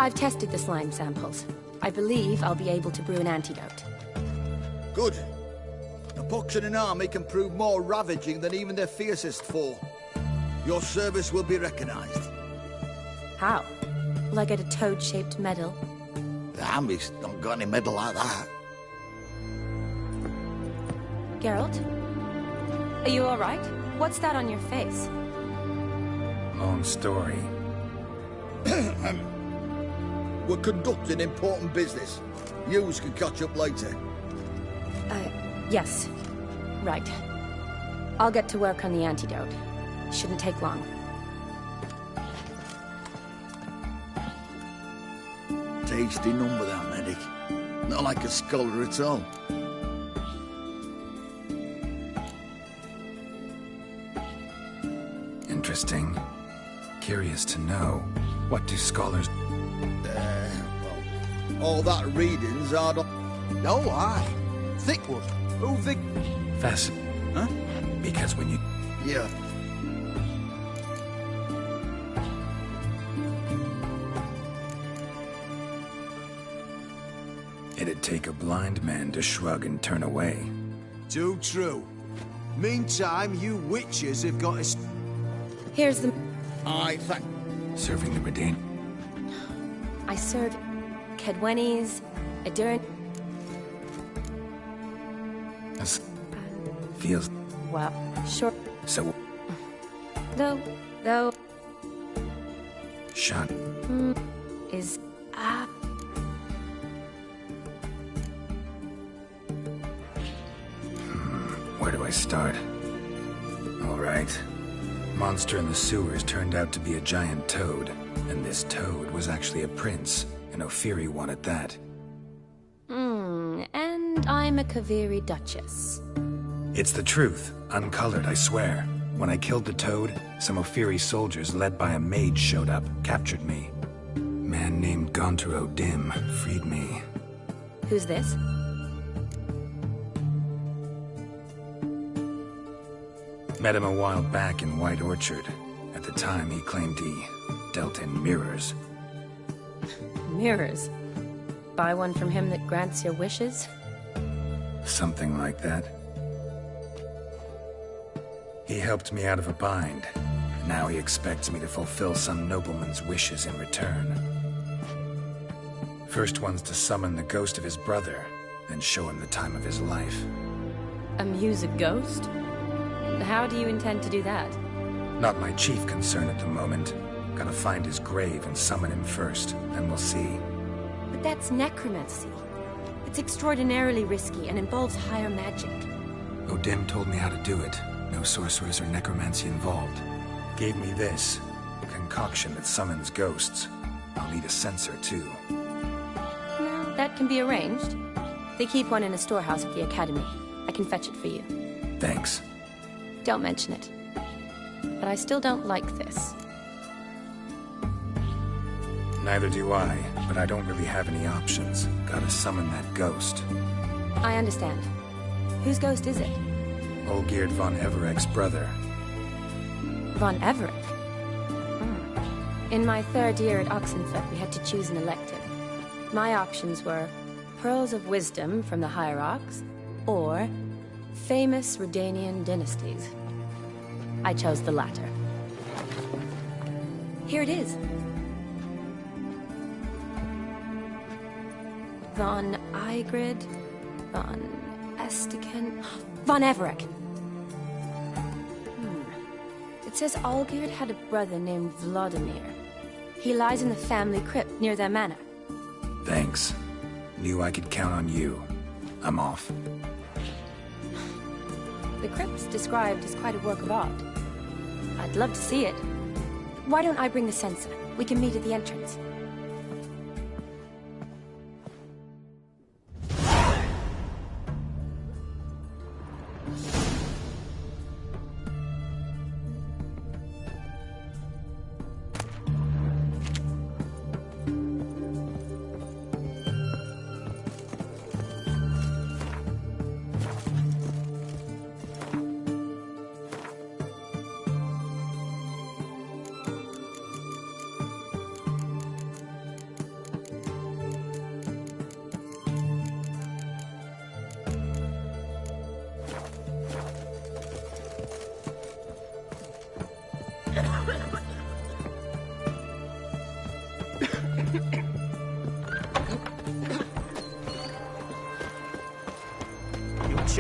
I've tested the slime samples. I believe I'll be able to brew an antidote. Good. A pox in an army can prove more ravaging than even their fiercest foe. Your service will be recognized. How? Will I get a toad-shaped medal? The army's not got any medal like that. Geralt? Are you alright? What's that on your face? Long story. We're conducting important business. Yous can catch up later. Yes. Right. I'll get to work on the antidote. Shouldn't take long. Tasty number, that medic. Not like a scholar at all. Interesting. Curious to know, what do scholars... Well, all that reading's hard on... Oh, aye. Thickwood. Oh, thick... Fascinating. Huh? Because when you... Yeah. It'd take a blind man to shrug and turn away. Too true. Meantime, you witches have got us... Here's the... I thank... Serving the Redain... I serve Kedwenis, Adurin... This feels... Well, sure. so... Though... shot. Is... Where do I start? All right. Monster in the sewers turned out to be a giant toad, and this toad was actually a prince, an Ophiri one at that. And I'm a Kaviri Duchess. It's the truth, uncolored, I swear. When I killed the toad, some Ophiri soldiers led by a mage showed up, captured me. Man named Gontaro Dim freed me. Who's this? Met him a while back in White Orchard. At the time, he claimed he dealt in mirrors. Mirrors. Buy one from him that grants your wishes? Something like that. He helped me out of a bind. Now he expects me to fulfill some nobleman's wishes in return. First one's to summon the ghost of his brother, then show him the time of his life. Amuse a ghost? How do you intend to do that? Not my chief concern at the moment. Gotta find his grave and summon him first, then we'll see. But that's necromancy. It's extraordinarily risky and involves higher magic. Odim told me how to do it. No sorcerers or necromancy involved. Gave me this, a concoction that summons ghosts. I'll need a censer, too. Well, that can be arranged. They keep one in a storehouse at the academy. I can fetch it for you. Thanks. Don't mention it. But I still don't like this. Neither do I, but I don't really have any options. Gotta summon that ghost. I understand. Whose ghost is it? Olgierd von Evereck's brother. Von Everett? In my third year at Oxenfurt, we had to choose an elective. My options were Pearls of Wisdom from the Hierarchs, or famous Redanian dynasties. I chose the latter. Here it is. Von Igrid, von Estiken, von Everett. It says Olgierd had a brother named Vladimir. He lies in the family crypt near their manor. Thanks. Knew I could count on you. I'm off. The crypt's described as quite a work of art. I'd love to see it. Why don't I bring the censer? We can meet at the entrance.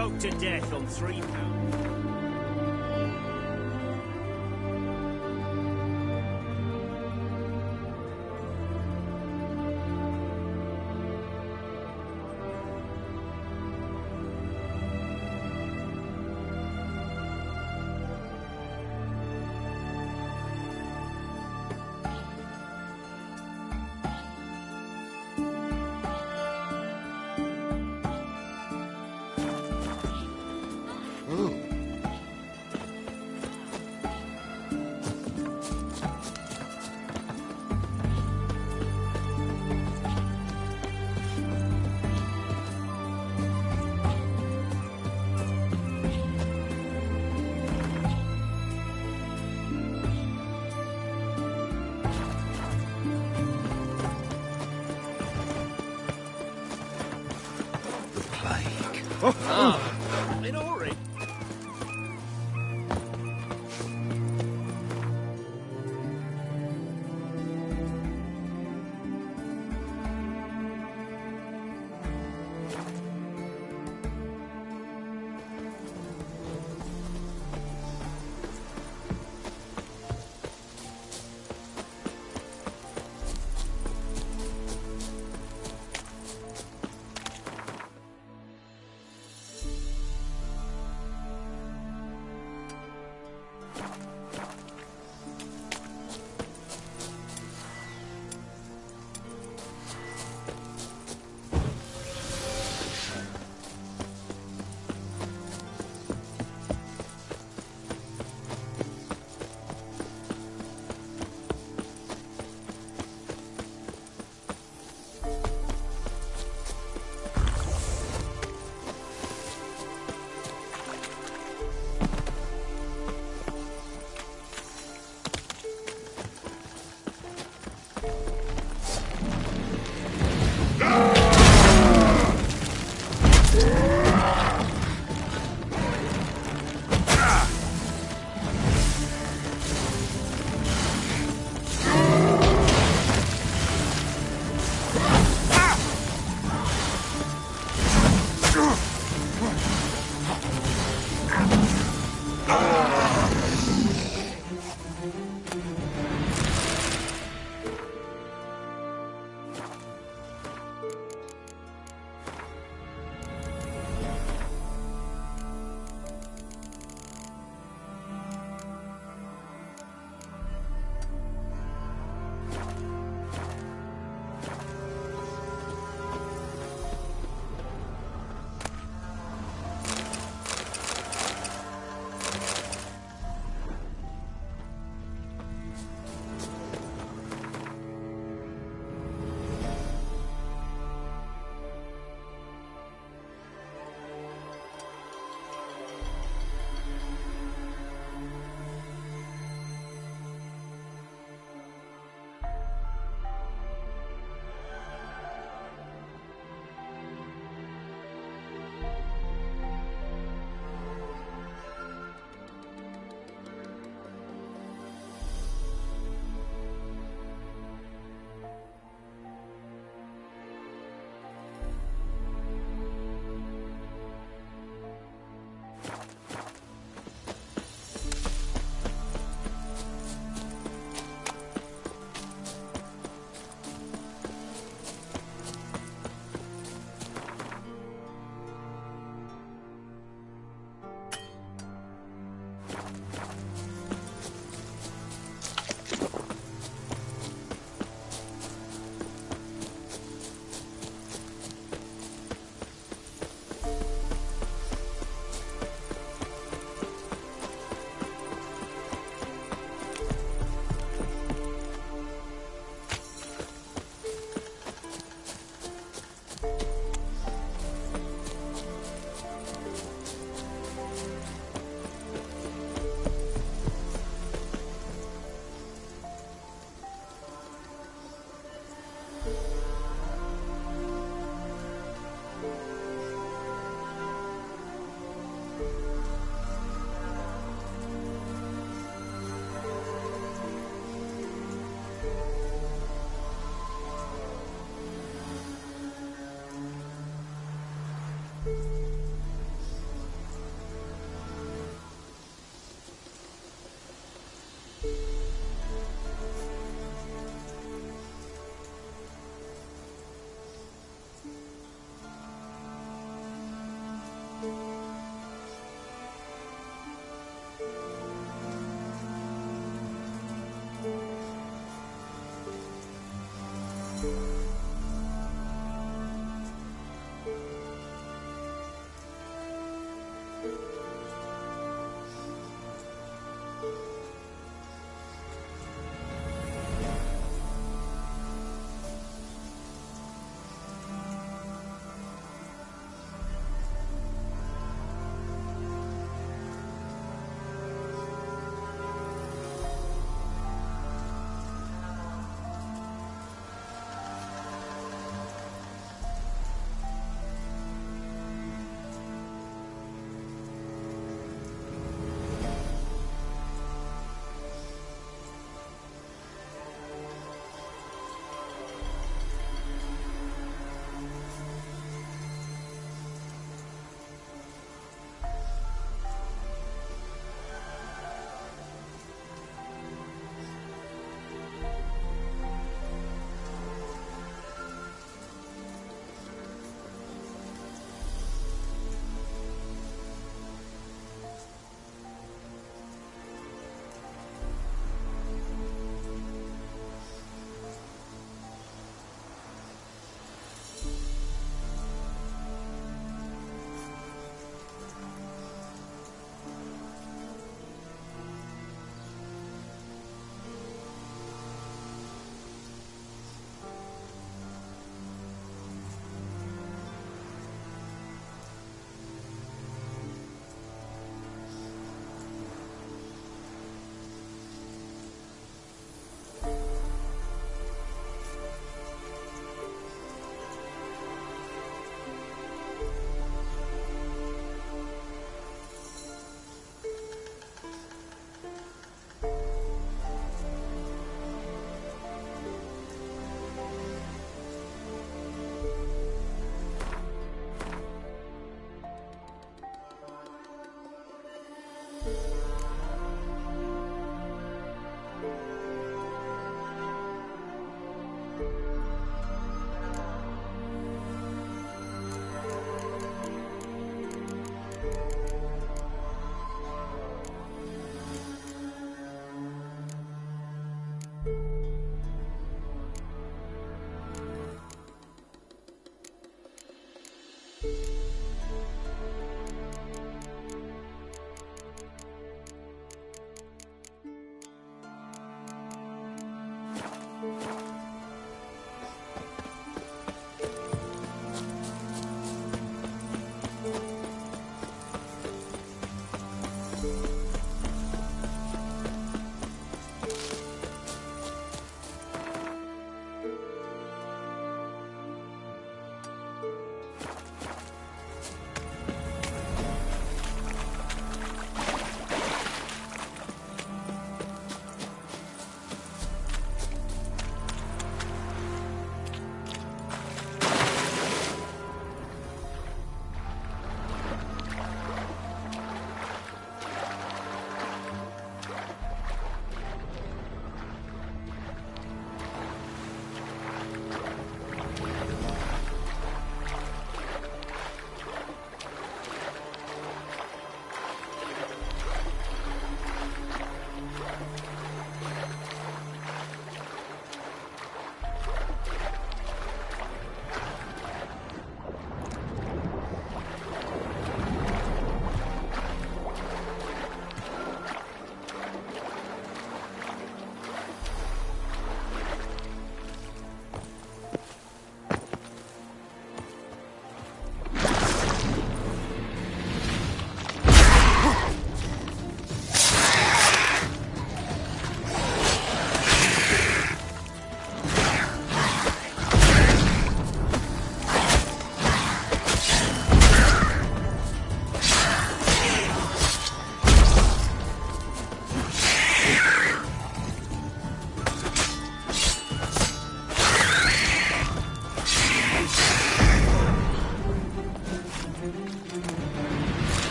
choked to death on £3. In a hurry.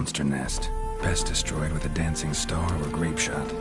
Monster nest. Best destroyed with a dancing star or grape shot.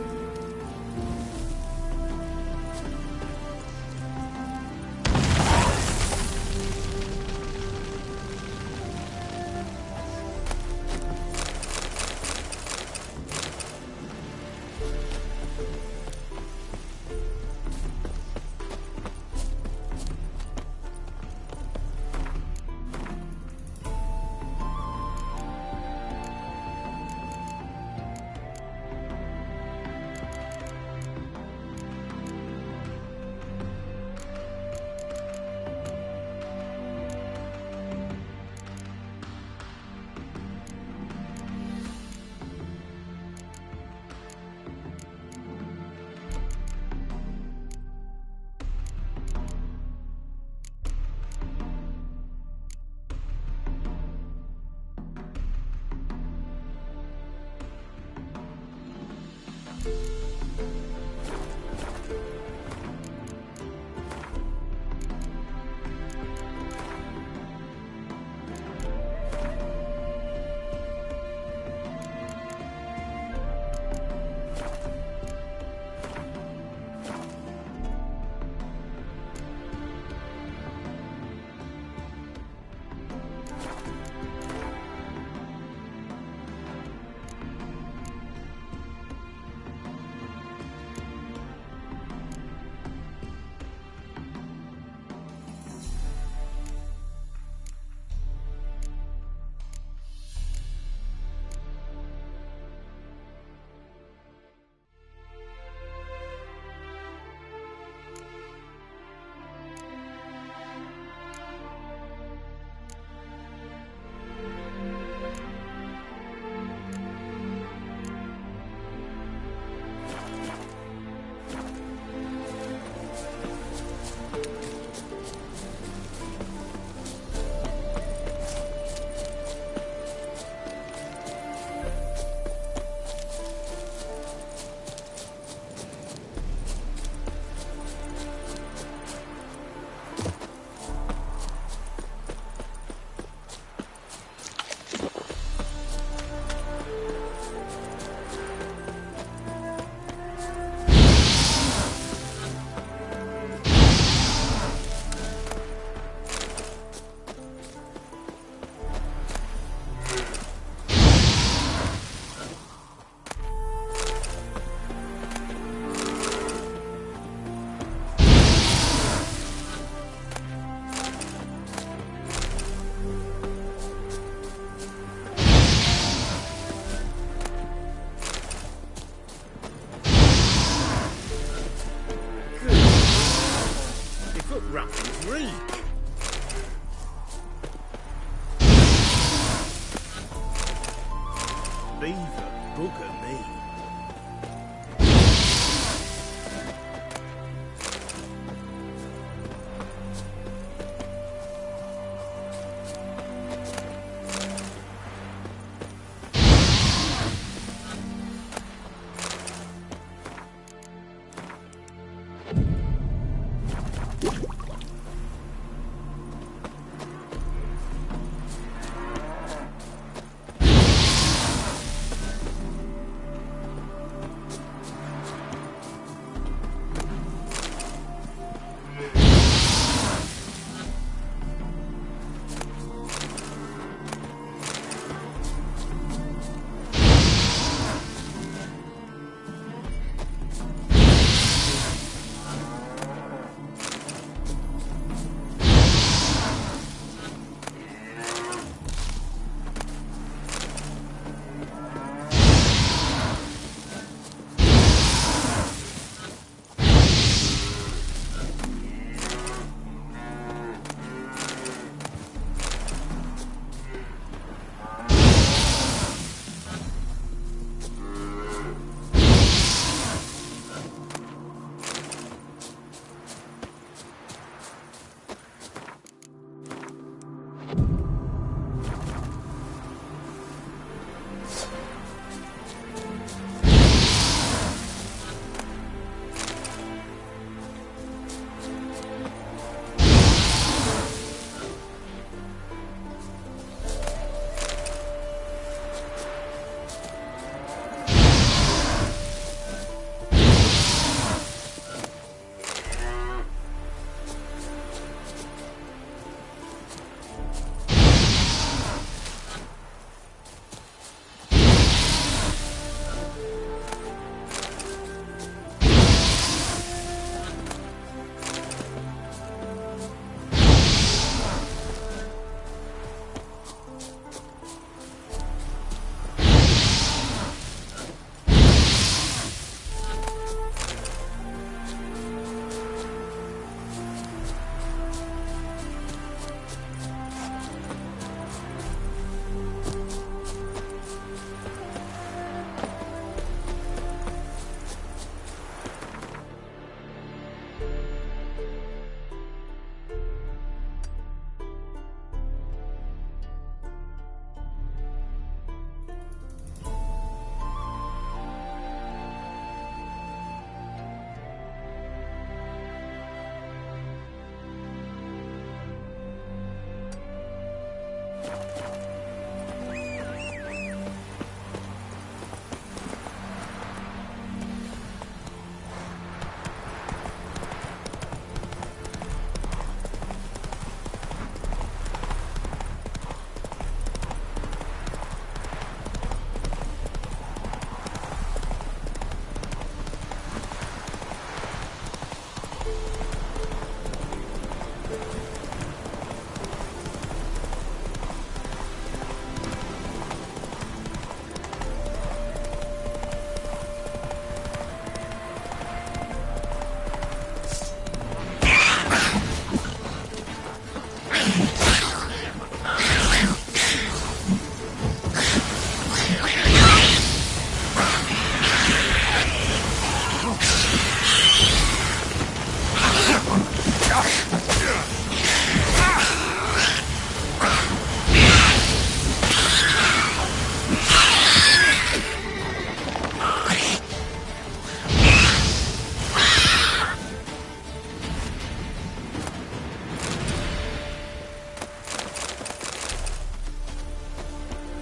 beaver. Bugger me.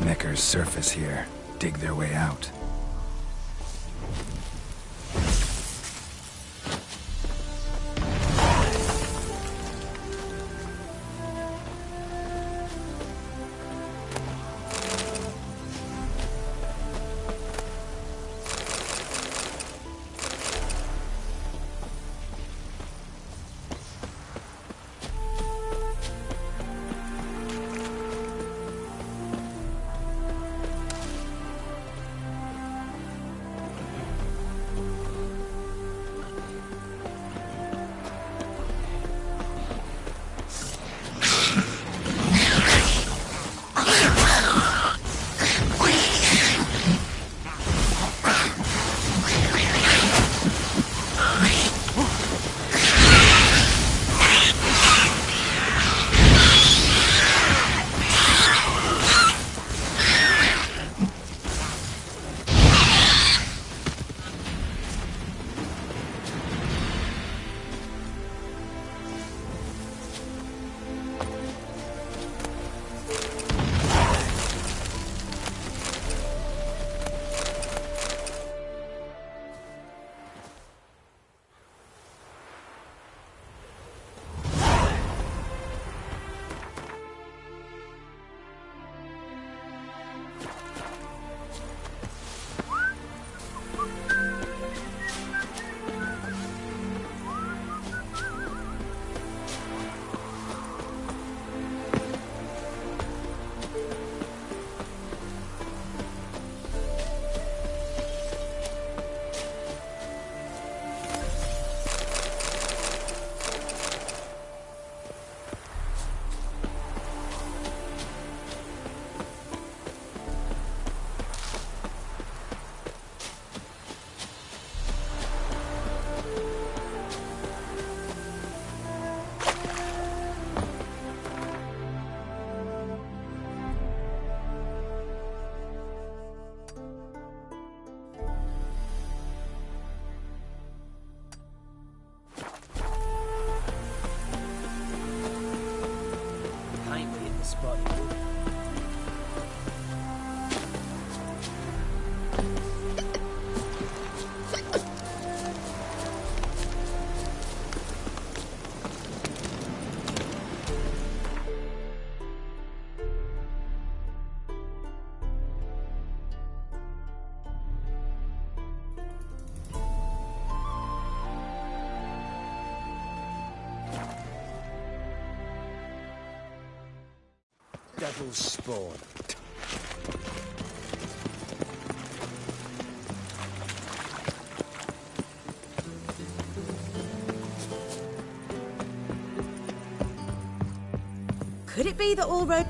Neckers surface here, dig their way out. spotted you. Devil's spawn. Could it be that all road...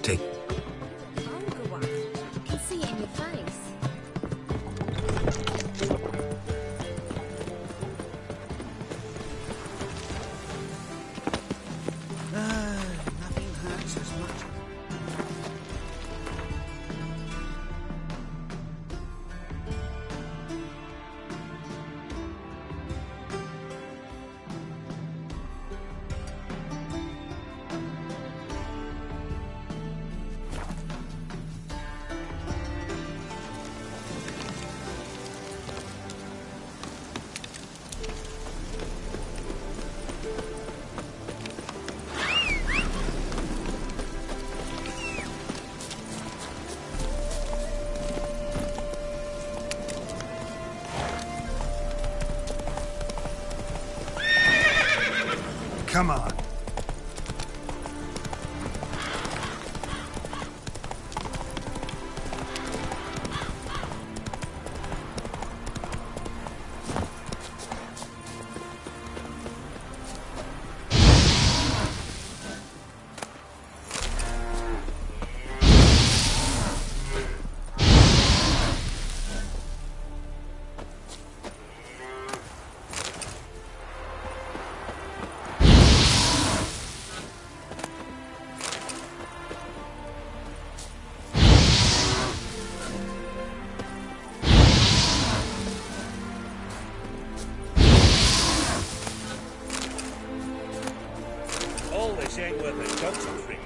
Take... Longer one. I can see it in your face. Nothing hurts as much. Come on. All this ain't worth a dog's trick.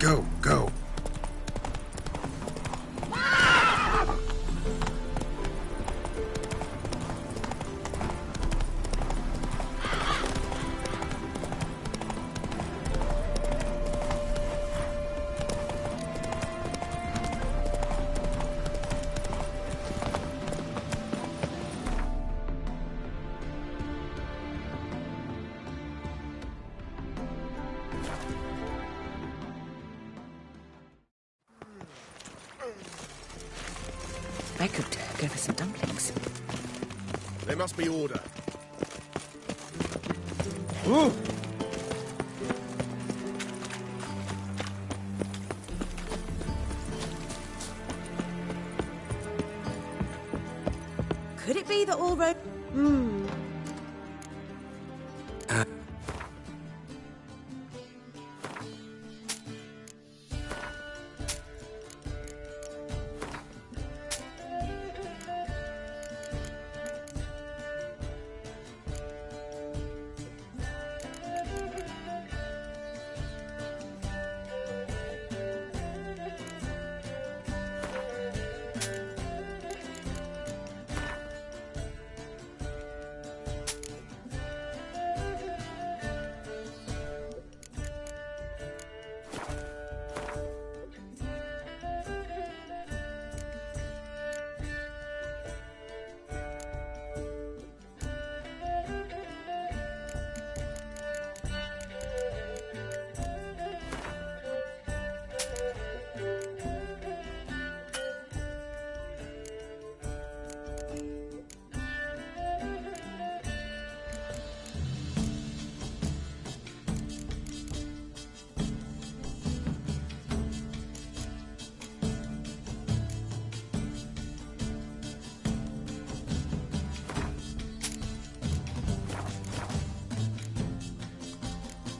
Go, go. I could go for some dumplings. There must be order. Ooh! Could it be that all road...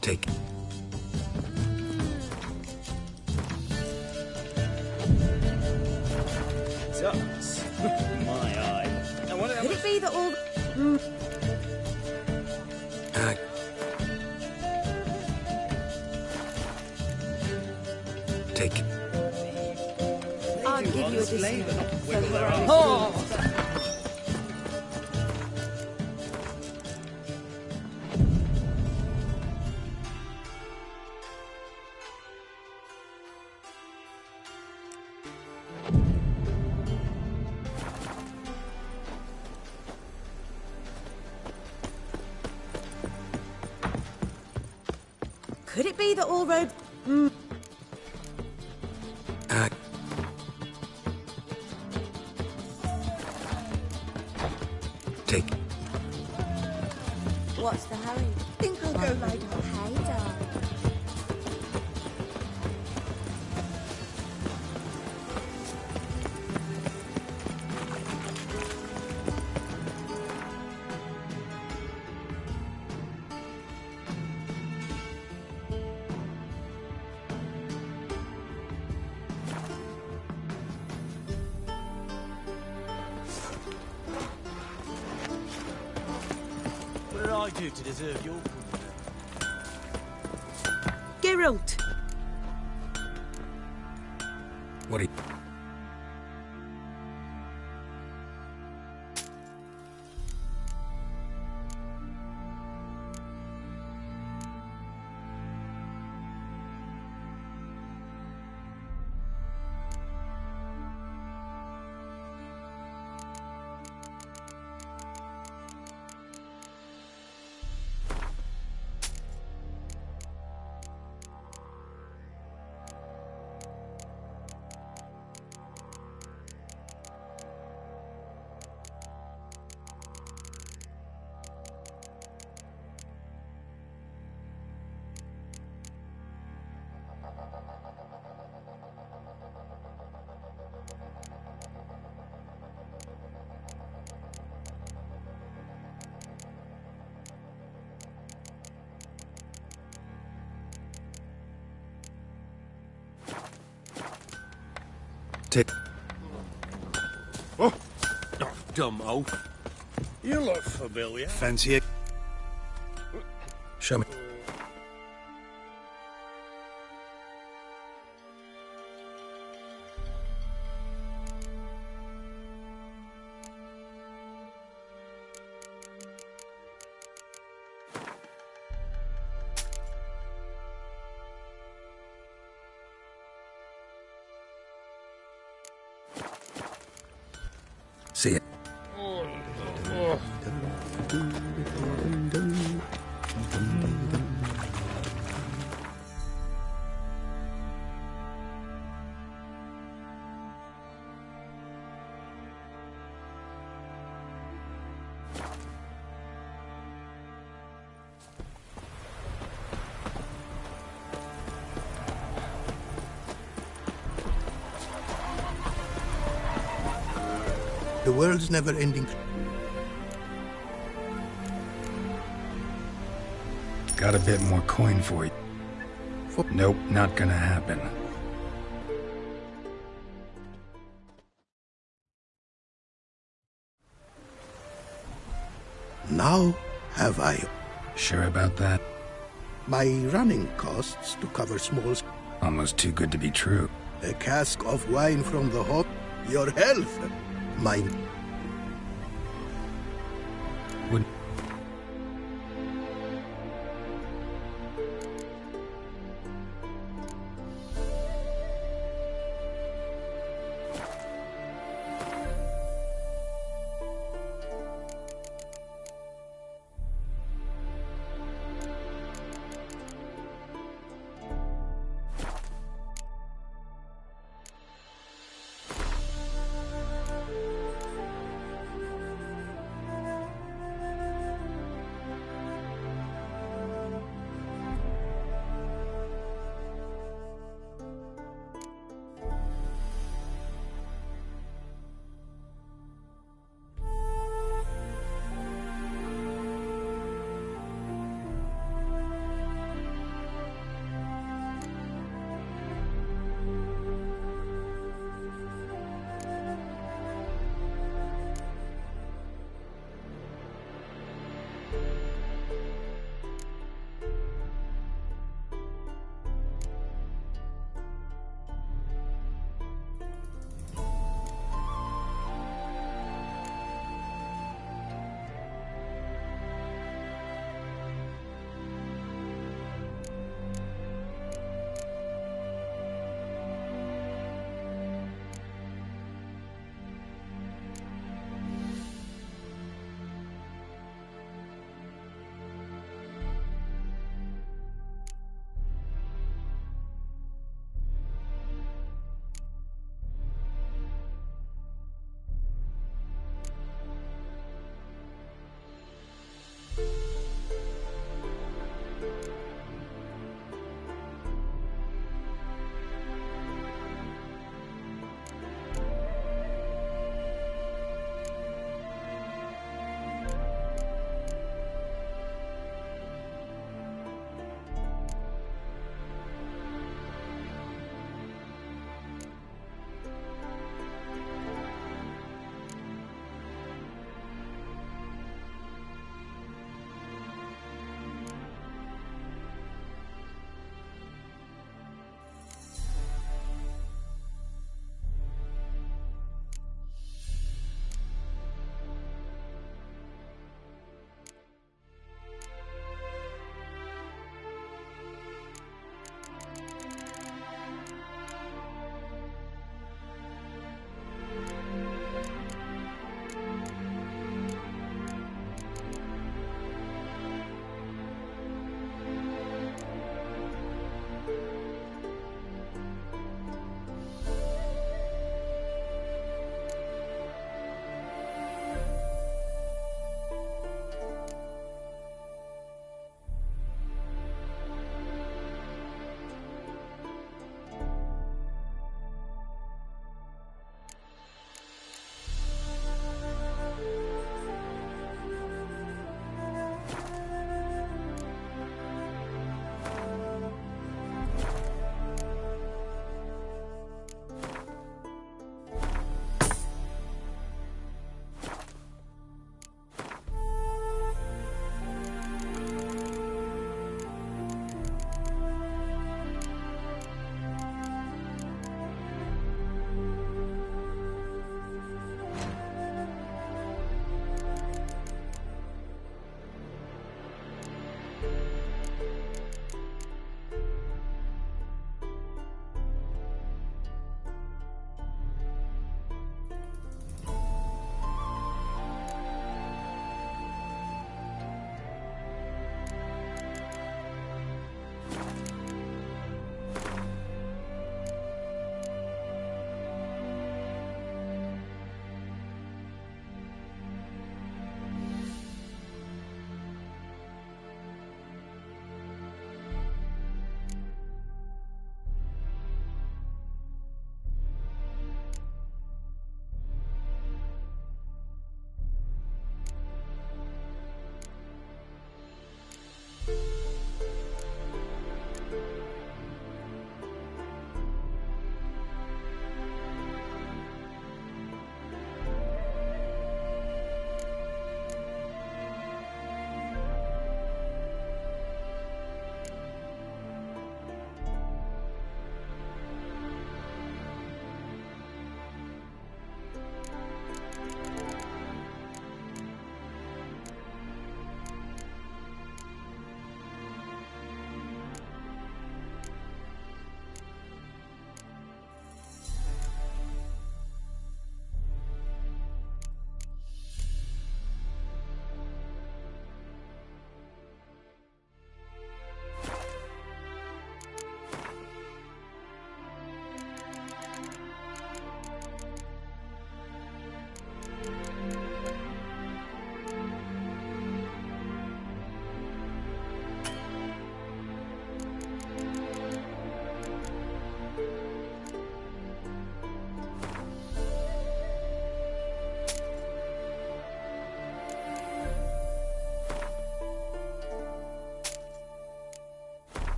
Take. Ducks. My eye. And what Could it be that all... Take. I'll give you a discount for her. Oh! Could it be that all roads... Take. What's the hurry? Think I'll go lie down. Hey, darling. What did I do to deserve your company? Geralt! What are you... Take. Oh, dumb oaf. You look familiar. Fancy it? Show me. See ya. The world's never ending. Got a bit more coin for you. Nope, not gonna happen. Now have I Sure about that? my running costs to cover small... Almost too good to be true. A cask of wine from the hop. Your health. Mine. Would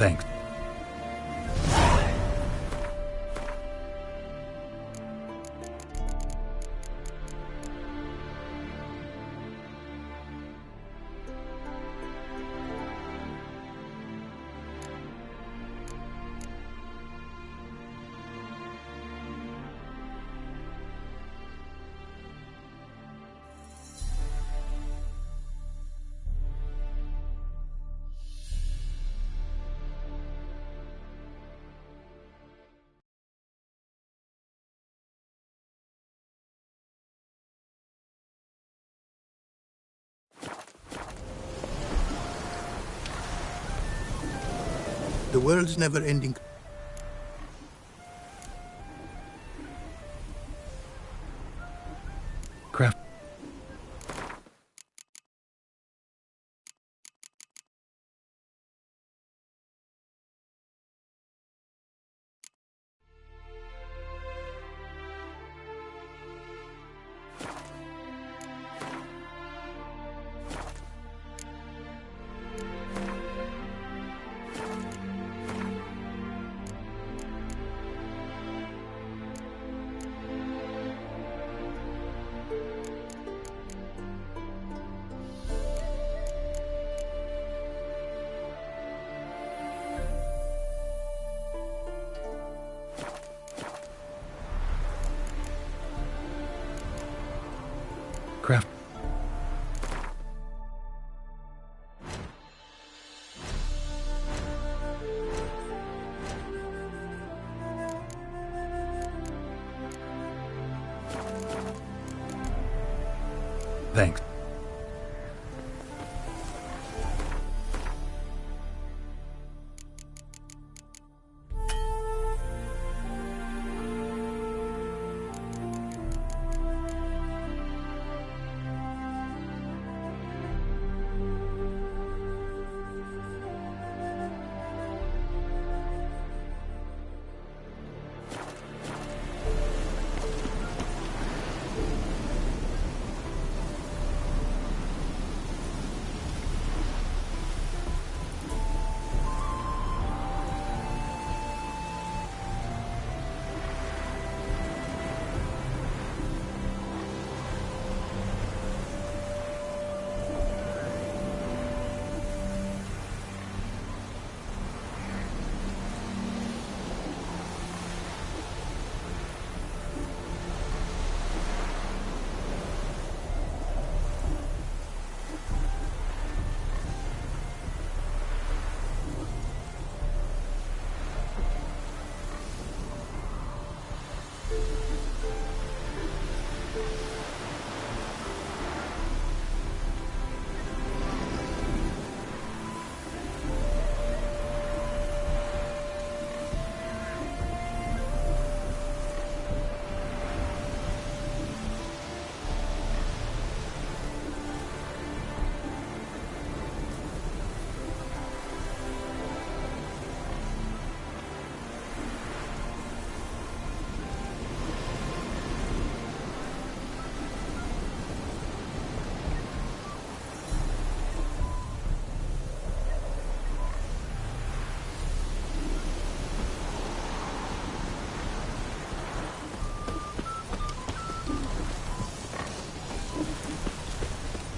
Thanks. The world's never ending. Craft. Craft. Thanks.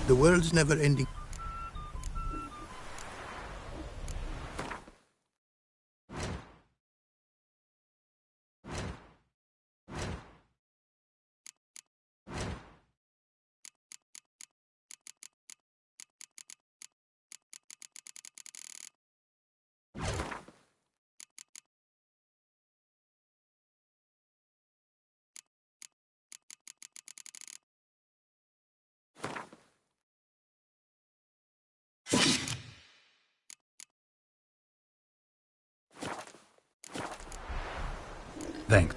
The world's never ending. Thanks.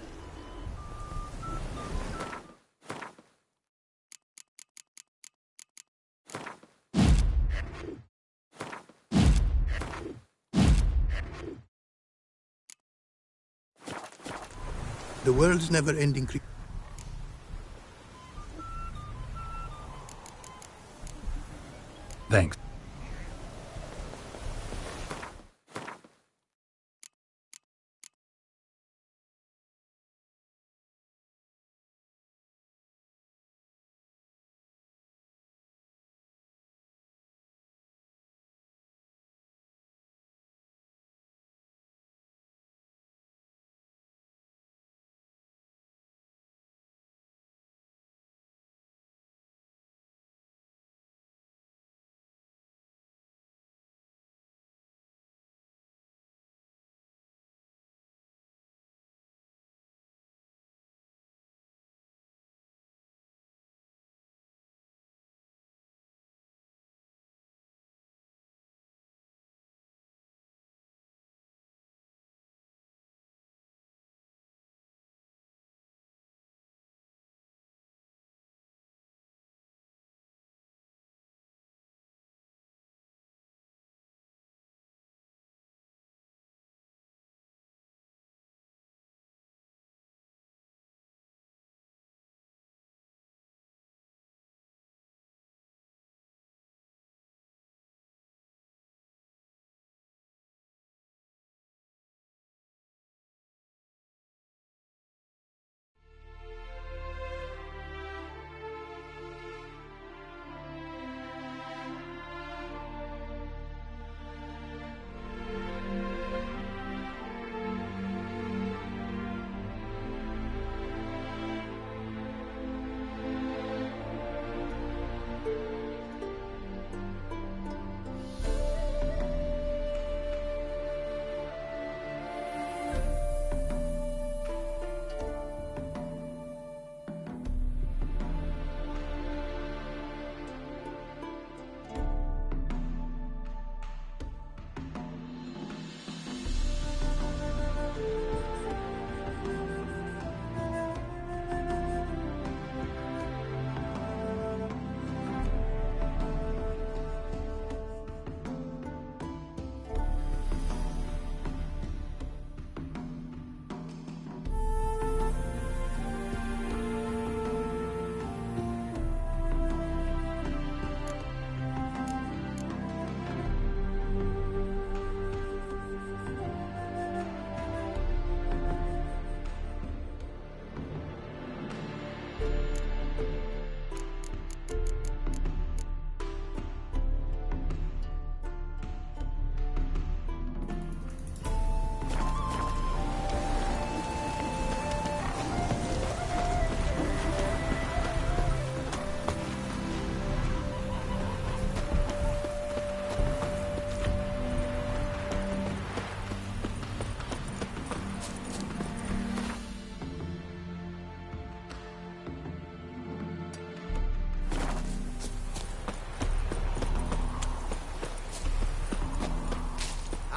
The world's never ending. Thanks.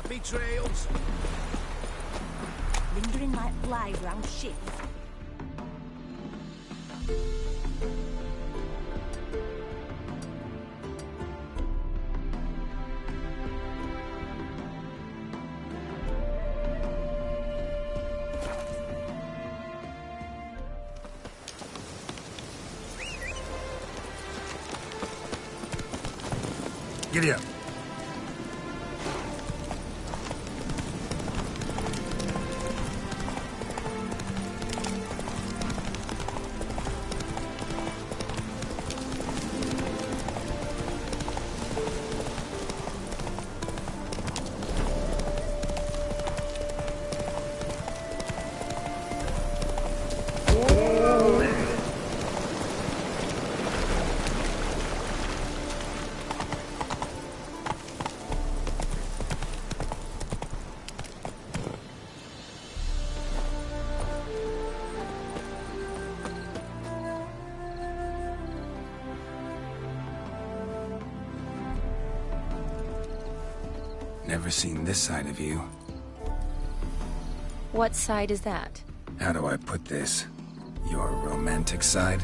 Betrayals. Lingering like flies round ships. Giddy up. Never seen this side of you. What side is that? How do I put this? Your romantic side?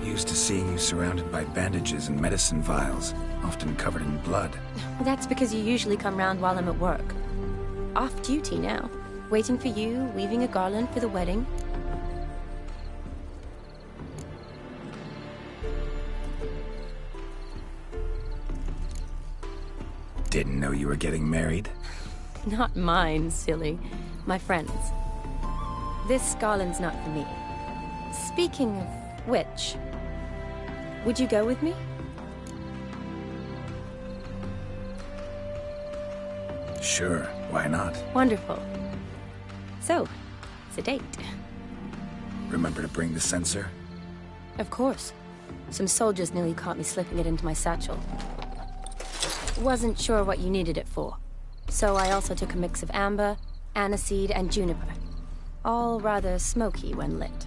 Used to seeing you surrounded by bandages and medicine vials, often covered in blood. That's because you usually come round while I'm at work. Off duty now. Waiting for you, weaving a garland for the wedding. Didn't know you were getting married? Not mine, silly. My friend's. This garland's not for me. Speaking of which, would you go with me? Sure, why not? Wonderful. So, it's a date. Remember to bring the censer? Of course. Some soldiers nearly caught me slipping it into my satchel. Wasn't sure what you needed it for. So I also took a mix of amber, aniseed, and juniper. All rather smoky when lit.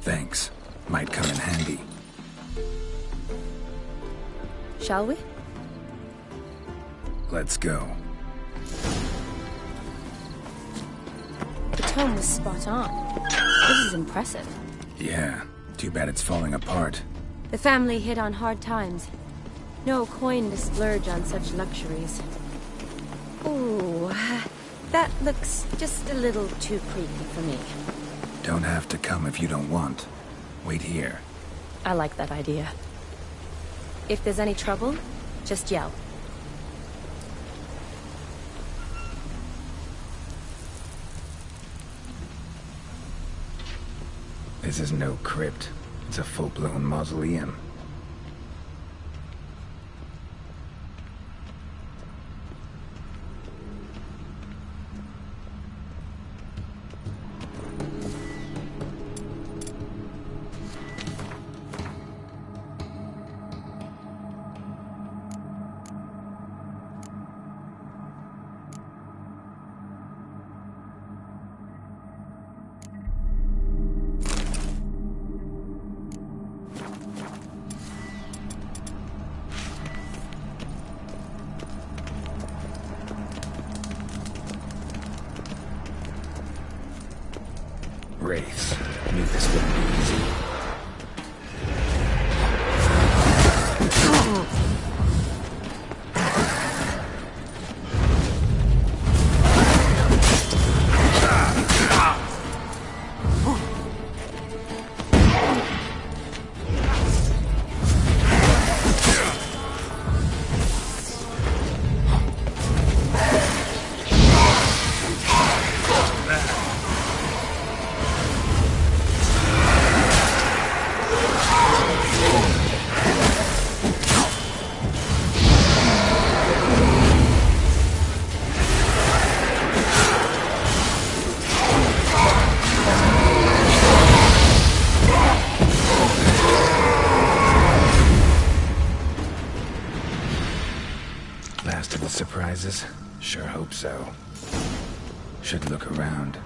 Thanks. Might come in handy. Shall we? Let's go. The tome was spot on. This is impressive. Yeah, too bad it's falling apart. The family hit on hard times. No coin to splurge on such luxuries. Ooh, that looks just a little too creepy for me. Don't have to come if you don't want. Wait here. I like that idea. If there's any trouble, just yell. This is no crypt. It's a full-blown mausoleum. Wraiths. Knew this wouldn't be easy. Last of the surprises? Sure hope so. Should look around.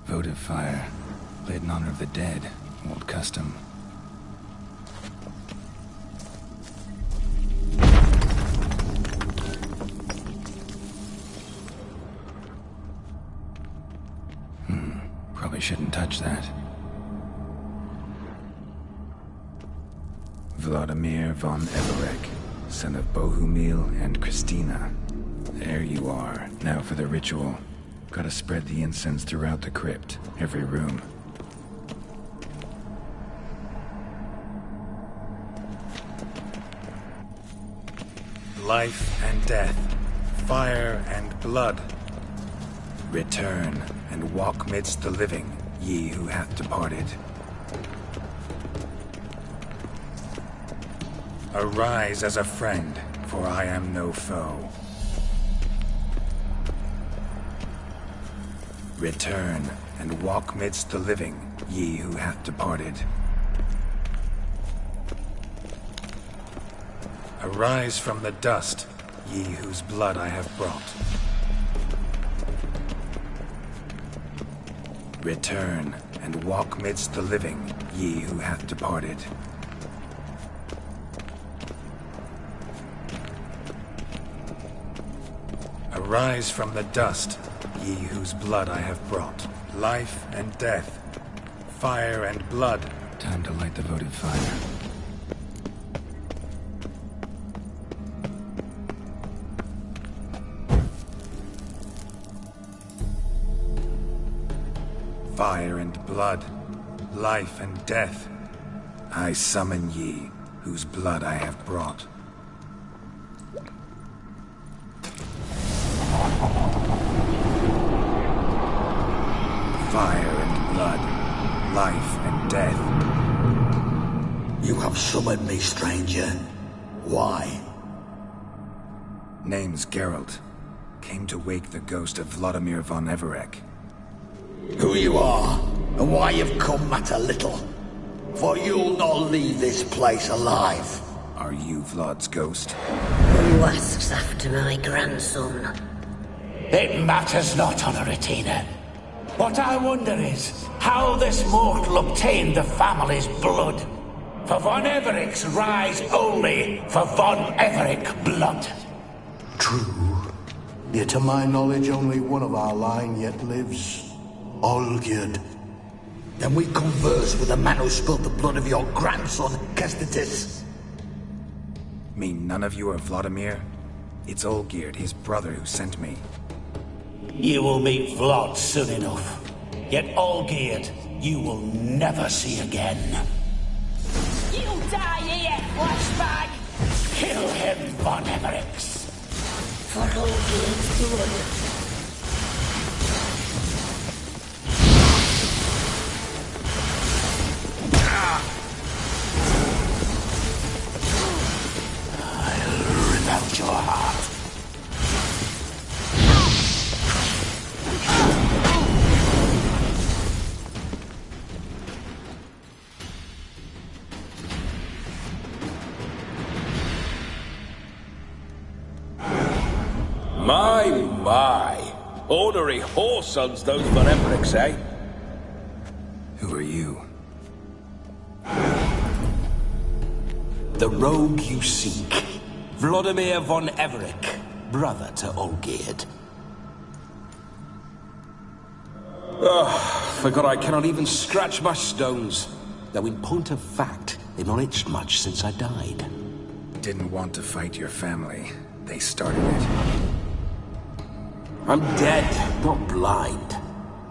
Votive fire. Lit in honor of the dead. Old custom. Probably shouldn't touch that. Vladimir von Everec, son of Bohumil and Christina. There you are. Now for the ritual. Gotta spread the incense throughout the crypt, every room. Life and death, fire and blood. Return and walk midst the living, ye who hath departed. Arise as a friend, for I am no foe. Return and walk midst the living, ye who hath departed. Arise from the dust, ye whose blood I have brought. Return and walk midst the living, ye who hath departed. Arise from the dust, ye whose blood I have brought. Life and death, fire and blood. Time to light the votive fire. Fire and blood, life and death. I summon ye, whose blood I have brought. Fire and blood, life and death. You have summoned me, stranger. Why? Name's Geralt. Came to wake the ghost of Vladimir von Everec. Who you are, and why you've come matter little. For you'll not leave this place alive. Are you Vlad's ghost? Who asks after my grandson? It matters not, Honoratina. What I wonder is how this mortal obtained the family's blood. For von Everec's rise only for von Everec blood. True. Yet to my knowledge, only one of our line yet lives. Olgierd. Then we converse with the man who spilled the blood of your grandson, Kestitis. Mean none of you are Vladimir? It's Olgierd, his brother, who sent me. You will meet Vlad soon enough. Yet Olgierd, you will never see again. You'll die here, flashbag! Kill him, von Everex. For Olgierd's blood. Your heart. My. Ornery whoresons those von Everecs, eh? Who are you? The rogue you seek. Vladimir von Everec, brother to Olgierd. Forgot I cannot even scratch my stones. Though in point of fact, they've not itched much since I died. Didn't want to fight your family. They started it. I'm dead, not blind.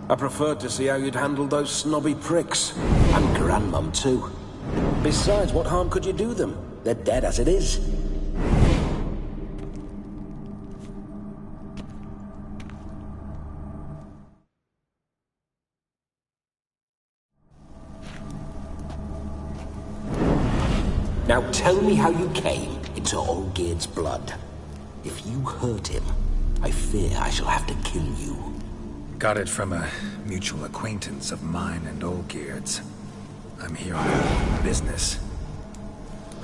I preferred to see how you'd handled those snobby pricks. And Grandmum too. Besides, what harm could you do them? They're dead as it is. Now tell me how you came into Olgierd's blood. If you hurt him, I fear I shall have to kill you. Got it from a mutual acquaintance of mine and Olgierd's. I'm here on business.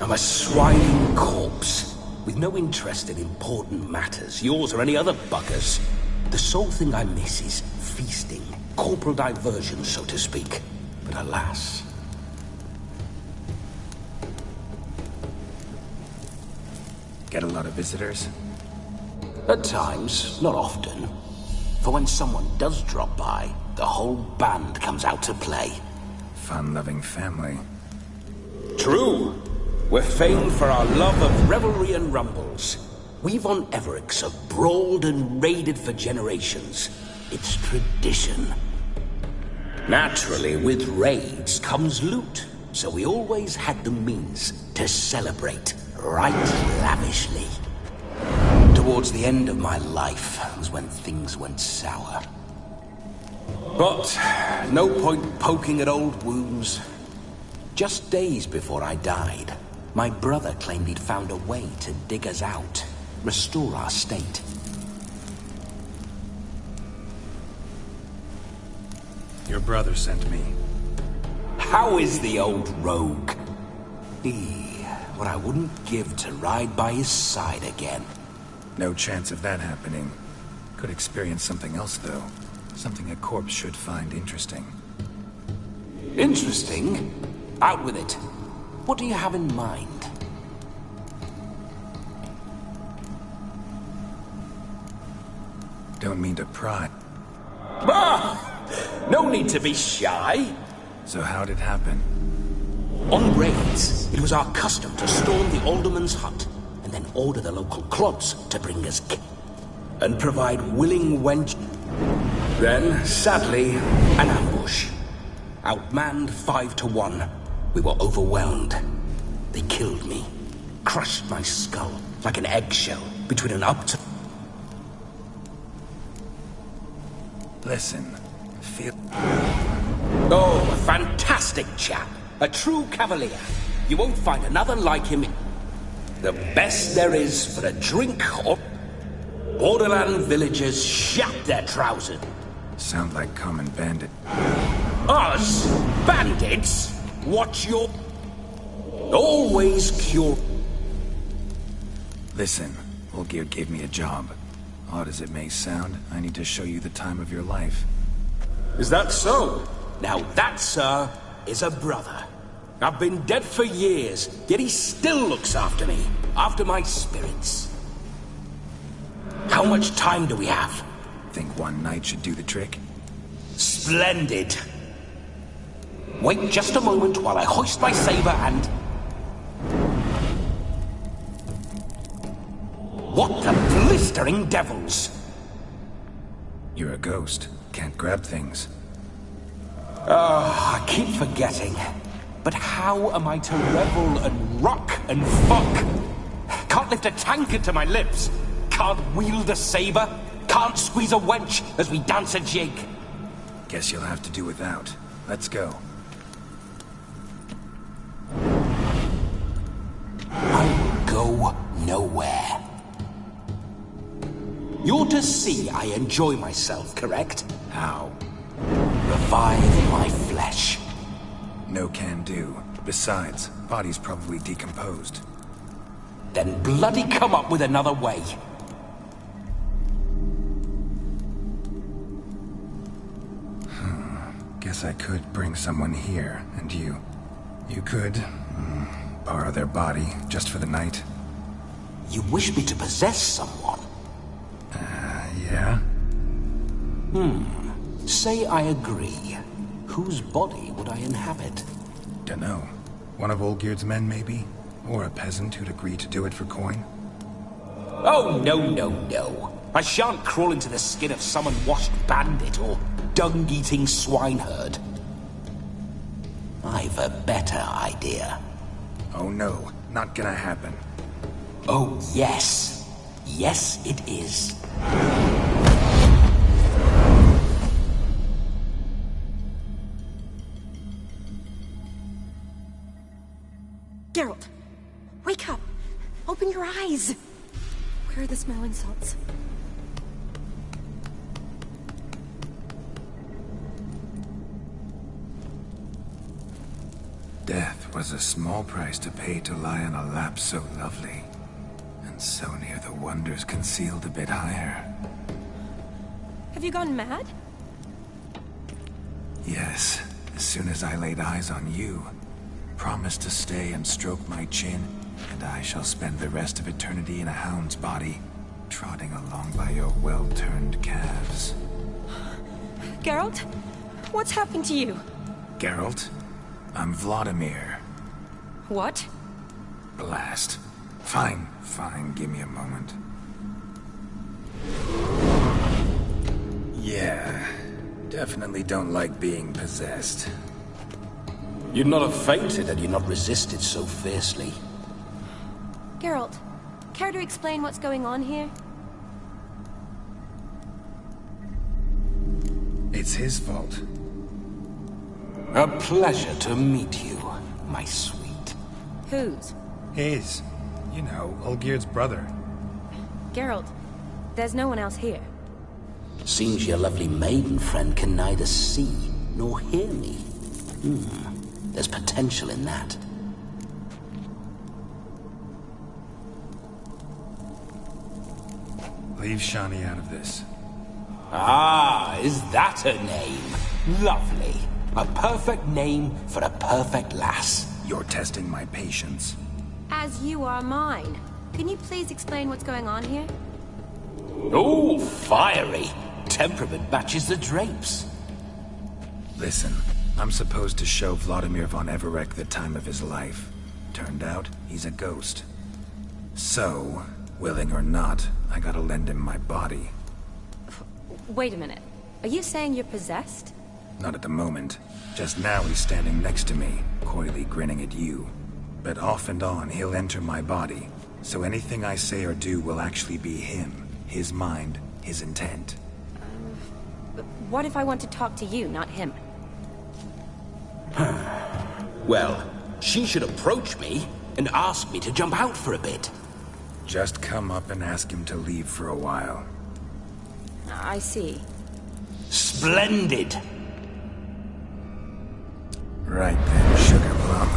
I'm a swining corpse, with no interest in important matters, yours or any other buggers. The sole thing I miss is feasting. Corporal diversion, so to speak. But alas... Get a lot of visitors? At times, not often. For when someone does drop by, the whole band comes out to play. Fun-loving family. True. We're famed for our love of revelry and rumbles. We Von Evericks have brawled and raided for generations. It's tradition. Naturally, with raids comes loot, so we always had the means to celebrate right lavishly. Towards the end of my life was when things went sour. But no point poking at old wounds. Just days before I died, my brother claimed he'd found a way to dig us out, restore our state. Your brother sent me. How is the old rogue? What I wouldn't give to ride by his side again. No chance of that happening. Could experience something else, though. Something a corpse should find interesting. Interesting? Out with it. What do you have in mind? Don't mean to pry. No need to be shy. So how'd it happen? On raids, it was our custom to storm the alderman's hut and then order the local clods to bring us and provide willing wench. Then, sadly, an ambush. Outmanned 5-1. We were overwhelmed. They killed me. Crushed my skull like an eggshell between an up-to... Listen, feel... Oh, a fantastic chap. A true cavalier. You won't find another like him. The best there is for a drink or... Borderland villagers shat their trousers. Sound like common bandit. Us? Bandits? Watch your... Always cure... Listen, Olgierd gave me a job. Odd as it may sound, I need to show you the time of your life. Is that so? Now that, sir, is a brother. I've been dead for years, yet he still looks after me, after my spirits. How much time do we have? Think one night should do the trick? Splendid. Wait just a moment while I hoist my saber and... What the blistering devils! You're a ghost. Can't grab things. I keep forgetting. But how am I to revel and rock and fuck? Can't lift a tankard to my lips. Can't wield a saber. Can't squeeze a wench as we dance a jig. Guess you'll have to do without. Let's go. I will go nowhere. You're to see I enjoy myself, correct? How? Revive my flesh. No can do. Besides, body's probably decomposed. Then bloody come up with another way. Guess I could bring someone here, and you could borrow their body just for the night. You wish me to possess someone? Yeah? Say I agree. Whose body would I inhabit? Dunno. One of Olgierd's men, maybe? Or a peasant who'd agree to do it for coin? Oh, no. I shan't crawl into the skin of some unwashed bandit or dung-eating swineherd. I've a better idea. Oh no, not gonna happen. Oh, yes. Yes, it is. Geralt, wake up. Open your eyes. Where are the smelling salts? Death was a small price to pay to lie on a lap so lovely, and so near the wonders concealed a bit higher. Have you gone mad? Yes, as soon as I laid eyes on you. Promise to stay and stroke my chin, and I shall spend the rest of eternity in a hound's body, trotting along by your well-turned calves. Geralt? What's happened to you? Geralt? I'm Vladimir. What? Blast. Fine, give me a moment. Yeah, definitely don't like being possessed. You'd not have fainted had you not resisted so fiercely. Geralt, care to explain what's going on here? It's his fault. A pleasure to meet you, my sweet. Whose? His. You know, Olgerd's brother. Geralt, there's no one else here. Seems your lovely maiden friend can neither see nor hear me. There's potential in that. Leave Shani out of this. Ah, is that her name? Lovely. A perfect name for a perfect lass. You're testing my patience. As you are mine. Can you please explain what's going on here? Oh, fiery. Temperament matches the drapes. Listen, I'm supposed to show Vladimir von Everec the time of his life. Turned out, he's a ghost. So, willing or not, I gotta lend him my body. Wait a minute. Are you saying you're possessed? Not at the moment. Just now he's standing next to me, coyly grinning at you. But off and on, he'll enter my body. So anything I say or do will actually be him. His mind, his intent. What if I want to talk to you, not him? Well, she should approach me and ask me to jump out for a bit. Just come up and ask him to leave for a while. I see. Splendid! Right then, Sugar Plum.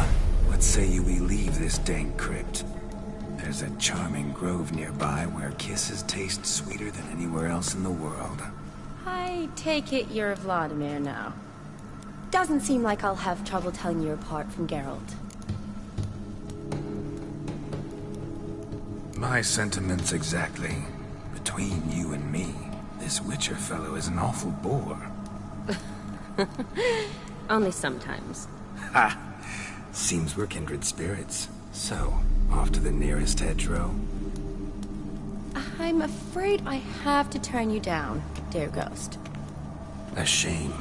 What say you we leave this dank crypt? There's a charming grove nearby where kisses taste sweeter than anywhere else in the world. I take it you're Vladimir now. Doesn't seem like I'll have trouble telling you apart from Geralt. My sentiments exactly. Between you and me, this Witcher fellow is an awful bore. Only sometimes. Ha! Seems we're kindred spirits. So, off to the nearest hedgerow? I'm afraid I have to turn you down, dear ghost. A shame.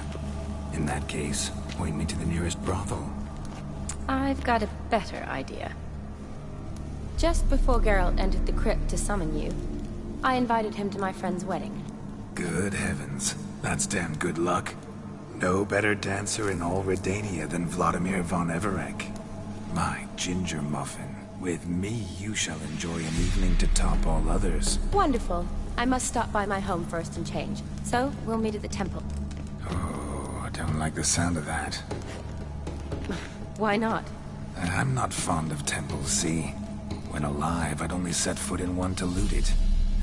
In that case, point me to the nearest brothel. I've got a better idea. Just before Geralt entered the crypt to summon you, I invited him to my friend's wedding. Good heavens. That's damn good luck. No better dancer in all Redania than Vladimir von Everec. My ginger muffin. With me, you shall enjoy an evening to top all others. Wonderful. I must stop by my home first and change. So, we'll meet at the temple. Oh, I don't like the sound of that. Why not? I'm not fond of temples, see? When alive, I'd only set foot in one to loot it.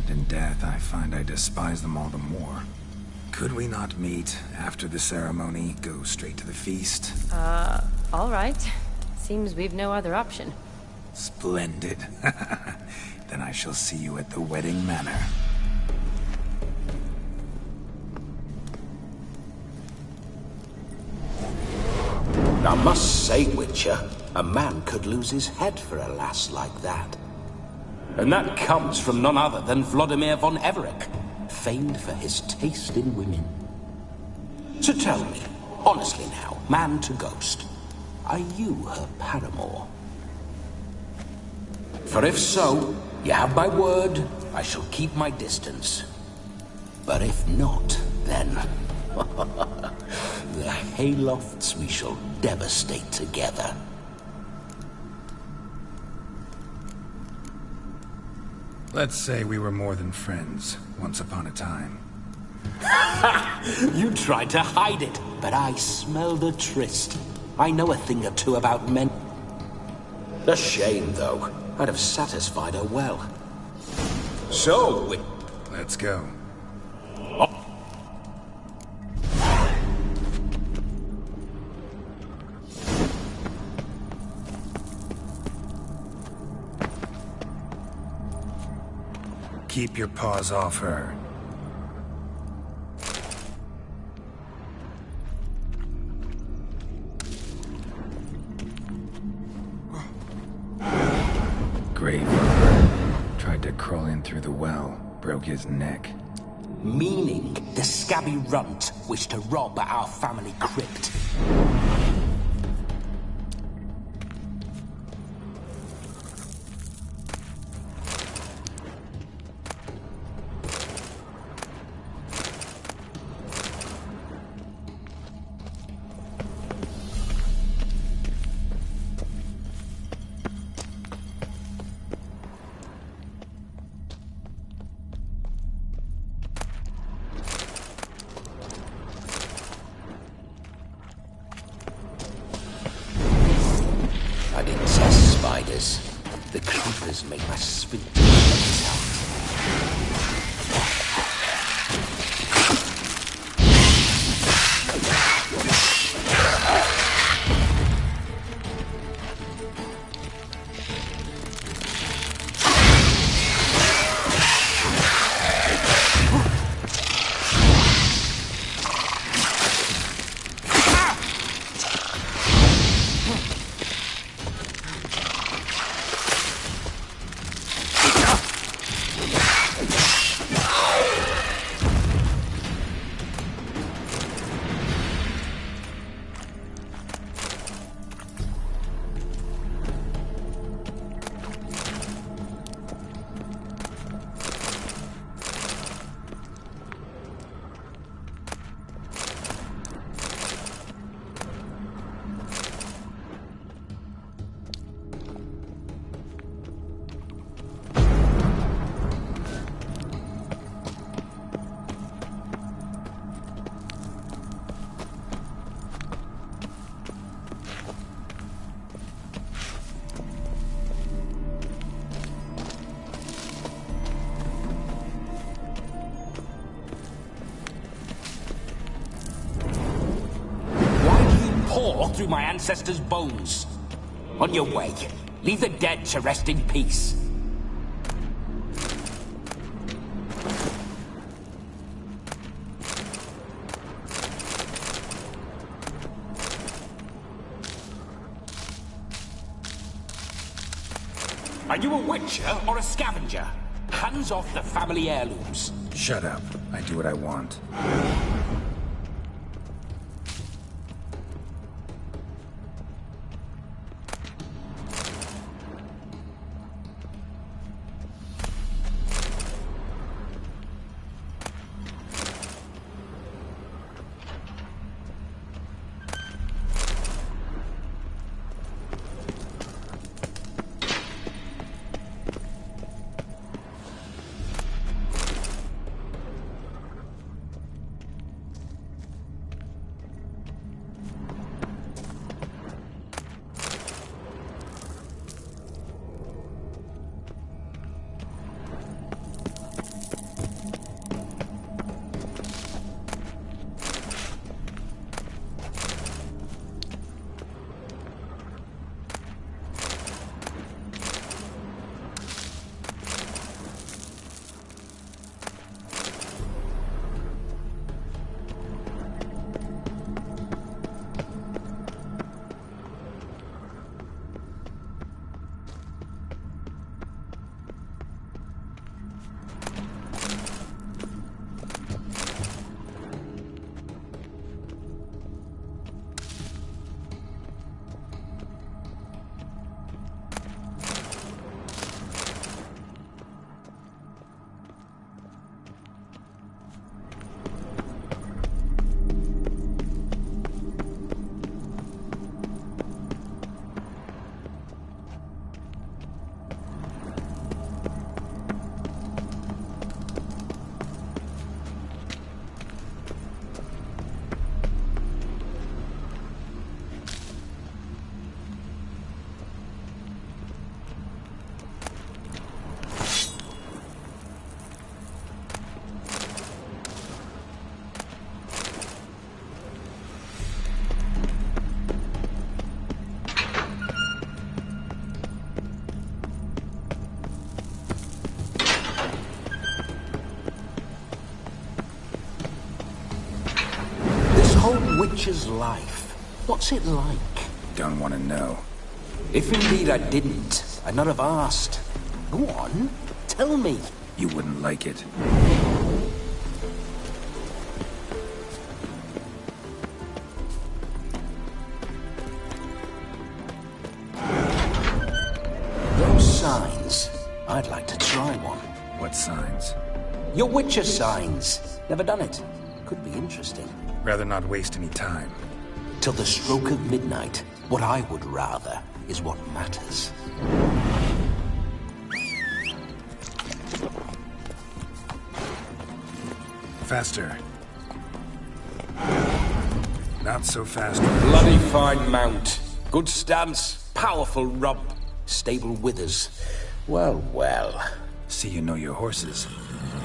And in death, I find I despise them all the more. Could we not meet after the ceremony, go straight to the feast? All right. Seems we've no other option. Splendid. Then I shall see you at the wedding manor. I must say, Witcher, a man could lose his head for a lass like that. And that comes from none other than Vladimir von Everec, famed for his taste in women. So tell me, honestly now, man to ghost, are you her paramour? For if so, you have my word, I shall keep my distance. But if not, then... the haylofts we shall devastate together. Let's say we were more than friends, once upon a time. You tried to hide it, but I smelled a tryst. I know a thing or two about men. A shame, though. I'd have satisfied her well. So, let's go. Keep your paws off her. Grave robber. Tried to crawl in through the well. Broke his neck. Meaning the scabby runt wished to rob our family crypt. I detest spiders. The creepers make my sphincter melt. Through my ancestors' bones. On your way, leave the dead to rest in peace. Are you a witcher or a scavenger? Hands off the family heirlooms. Shut up. I do what I want. A witcher's life. What's it like? Don't want to know. If indeed I didn't, I'd not have asked. Go on, tell me. You wouldn't like it. Those signs. I'd like to try one. What signs? Your Witcher signs. Never done it. Could be interesting. Rather not waste any time. Till the stroke of midnight, what I would rather is what matters. Faster. Not so fast. Bloody fine mount. Good stance, powerful rump, stable withers. Well, well. See you know your horses.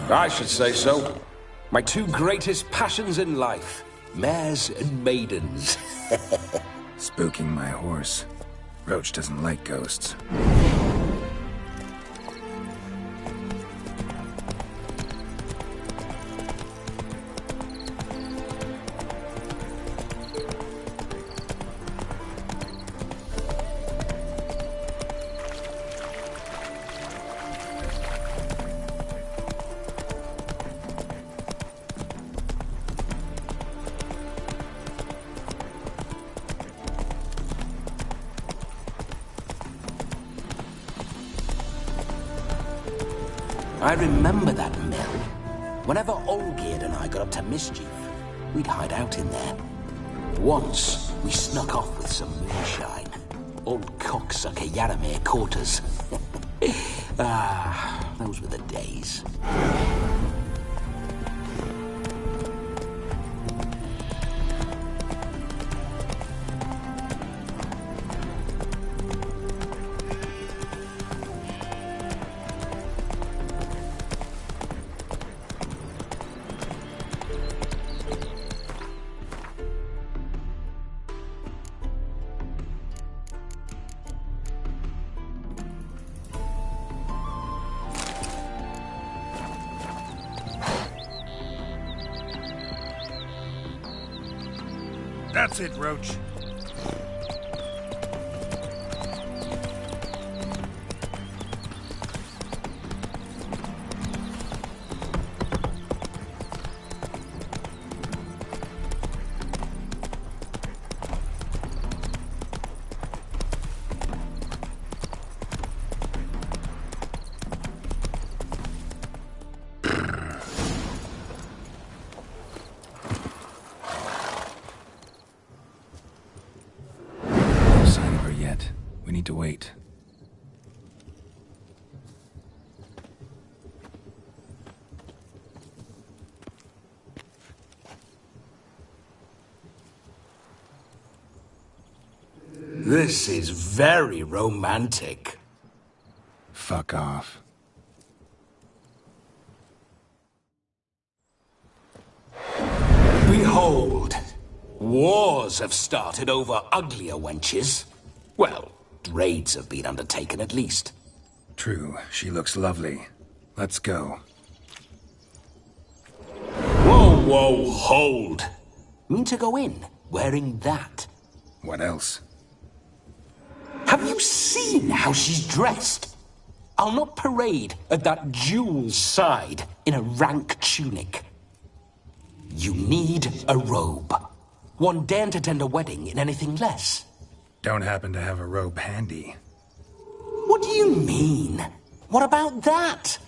I should say so. My two greatest passions in life. Mares and maidens. Spooking my horse. Roach doesn't like ghosts. I remember that mill. Whenever Olgierd and I got up to mischief, we'd hide out in there. Once, we snuck off with some moonshine. Old cocksucker Yaramir caught us. Those were the days. That's it, Roach. We need to wait. This is very romantic. Fuck off. Behold, wars have started over uglier wenches. Well, raids have been undertaken at least. True, she looks lovely. Let's go. Whoa, whoa, hold. Mean to go in, wearing that? What else? Have you seen how she's dressed? I'll not parade at that jewel's side in a rank tunic. You need a robe. One daren't attend a wedding in anything less. Don't happen to have a robe handy. What do you mean? What about that?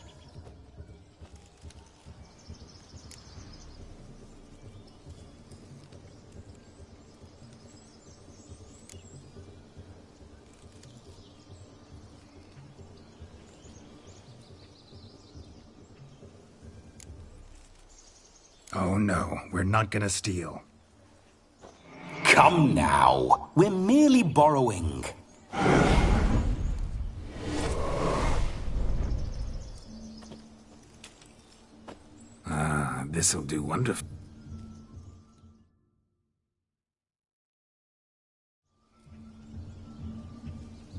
Oh no, we're not gonna steal. Come now, we're merely borrowing. This'll do wonderful.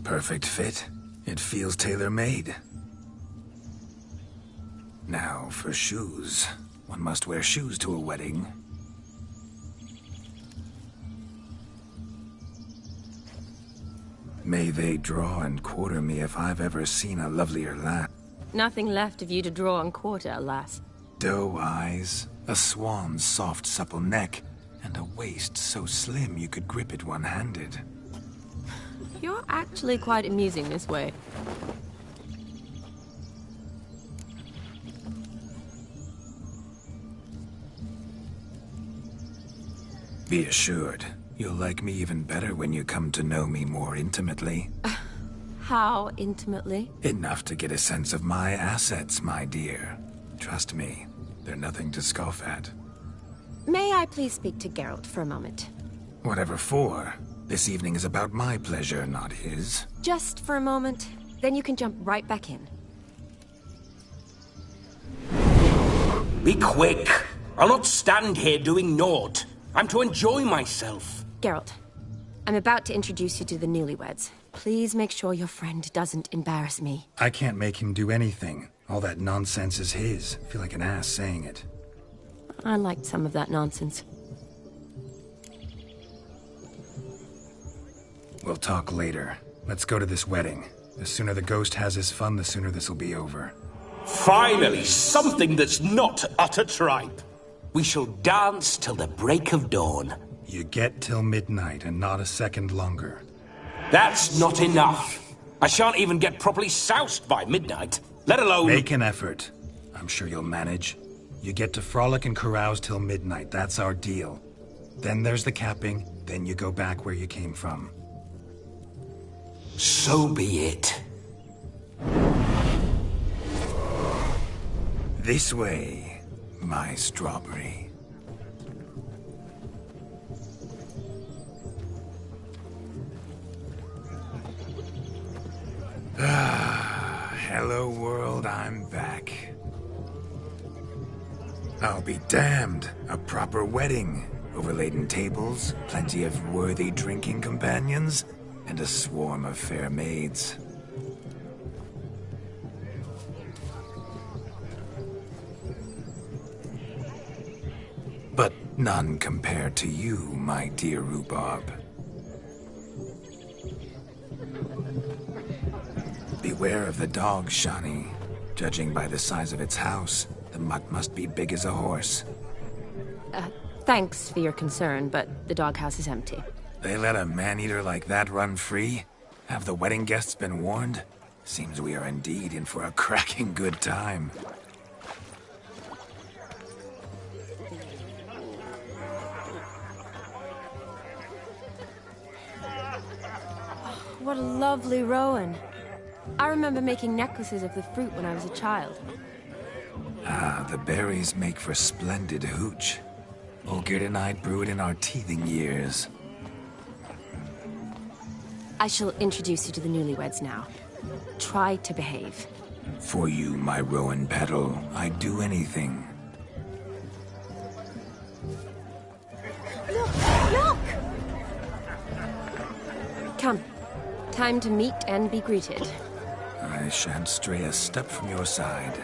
Perfect fit. It feels tailor-made. Now for shoes. One must wear shoes to a wedding. May they draw and quarter me if I've ever seen a lovelier lass. Nothing left of you to draw and quarter, alas. Doe eyes, a swan's soft supple neck, and a waist so slim you could grip it one-handed. You're actually quite amusing this way. Be assured, you'll like me even better when you come to know me more intimately. How intimately? Enough to get a sense of my assets, my dear. Trust me, they're nothing to scoff at. May I please speak to Geralt for a moment? Whatever for. This evening is about my pleasure, not his. Just for a moment, then you can jump right back in. Be quick! I'll not stand here doing naught. I'm to enjoy myself. Geralt, I'm about to introduce you to the newlyweds. Please make sure your friend doesn't embarrass me. I can't make him do anything. All that nonsense is his. I feel like an ass saying it. I liked some of that nonsense. We'll talk later. Let's go to this wedding. The sooner the ghost has his fun, the sooner this'll be over. Finally, something that's not utter tripe. We shall dance till the break of dawn. You get till midnight and not a second longer. That's not enough. I shan't even get properly soused by midnight, let alone... Make an effort. I'm sure you'll manage. You get to frolic and carouse till midnight. That's our deal. Then there's the capping, then you go back where you came from. So be it. This way, my strawberry. Hello world, I'm back. I'll be damned. A proper wedding. Overladen tables, plenty of worthy drinking companions, and a swarm of fair maids. But none compared to you, my dear rhubarb. Beware of the dog, Shani. Judging by the size of its house, the mutt must be big as a horse. Thanks for your concern, but the doghouse is empty. They let a man-eater like that run free? Have the wedding guests been warned? Seems we are indeed in for a cracking good time. What a lovely rowan. I remember making necklaces of the fruit when I was a child. Ah, the berries make for splendid hooch. Olgierd and I brewed in our teething years. I shall introduce you to the newlyweds now. Try to behave. For you, my rowan petal, I'd do anything. Look! Come. Time to meet and be greeted. I shan't stray a step from your side.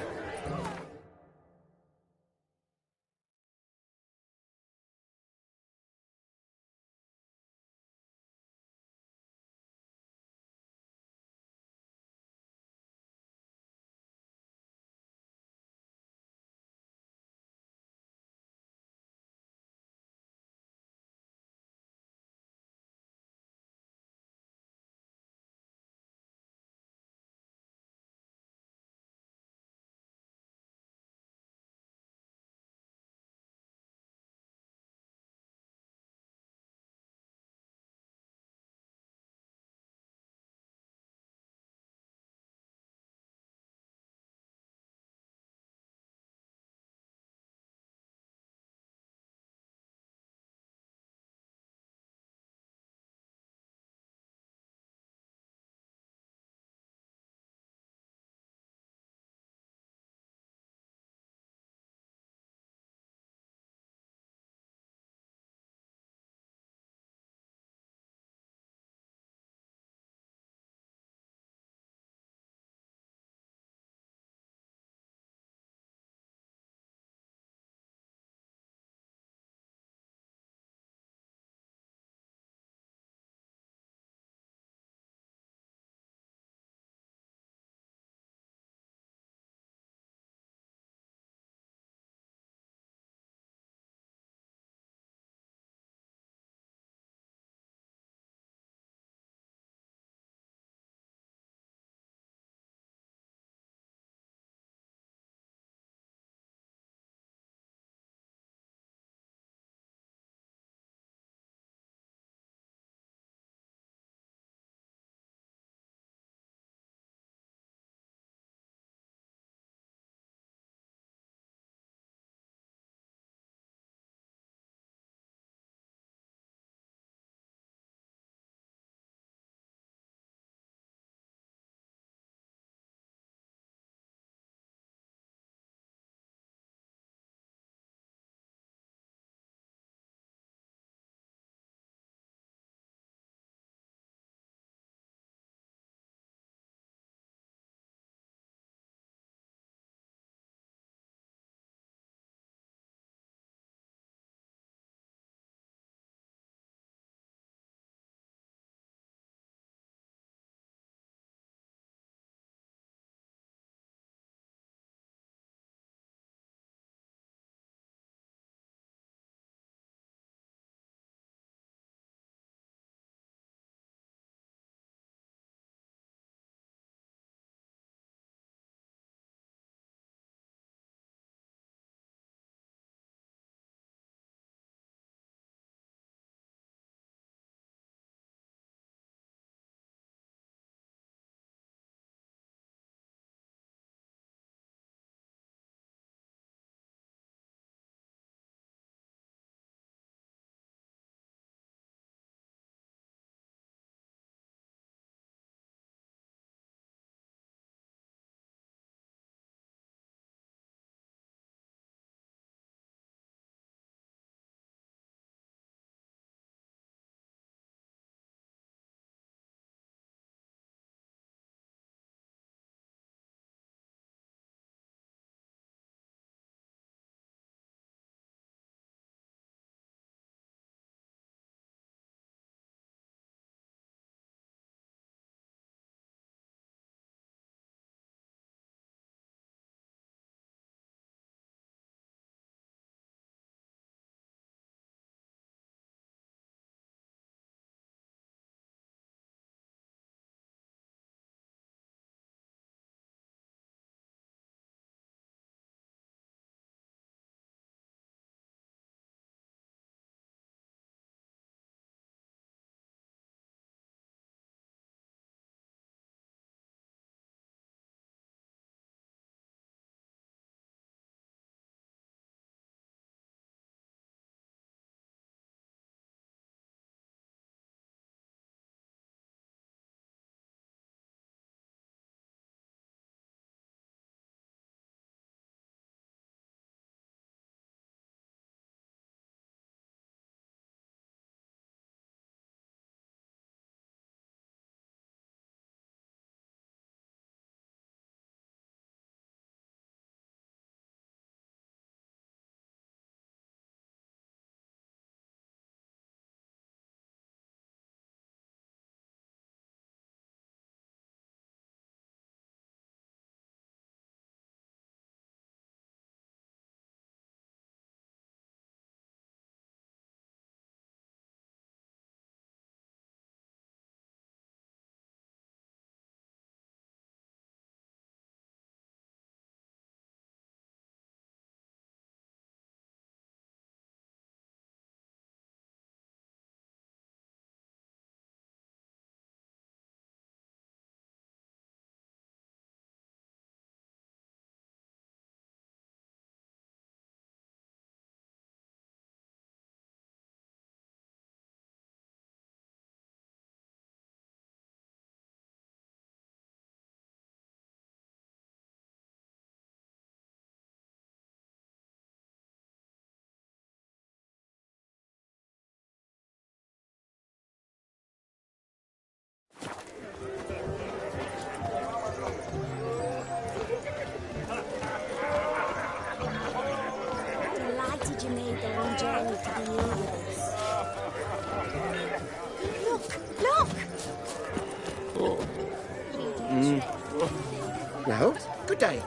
Well, good day.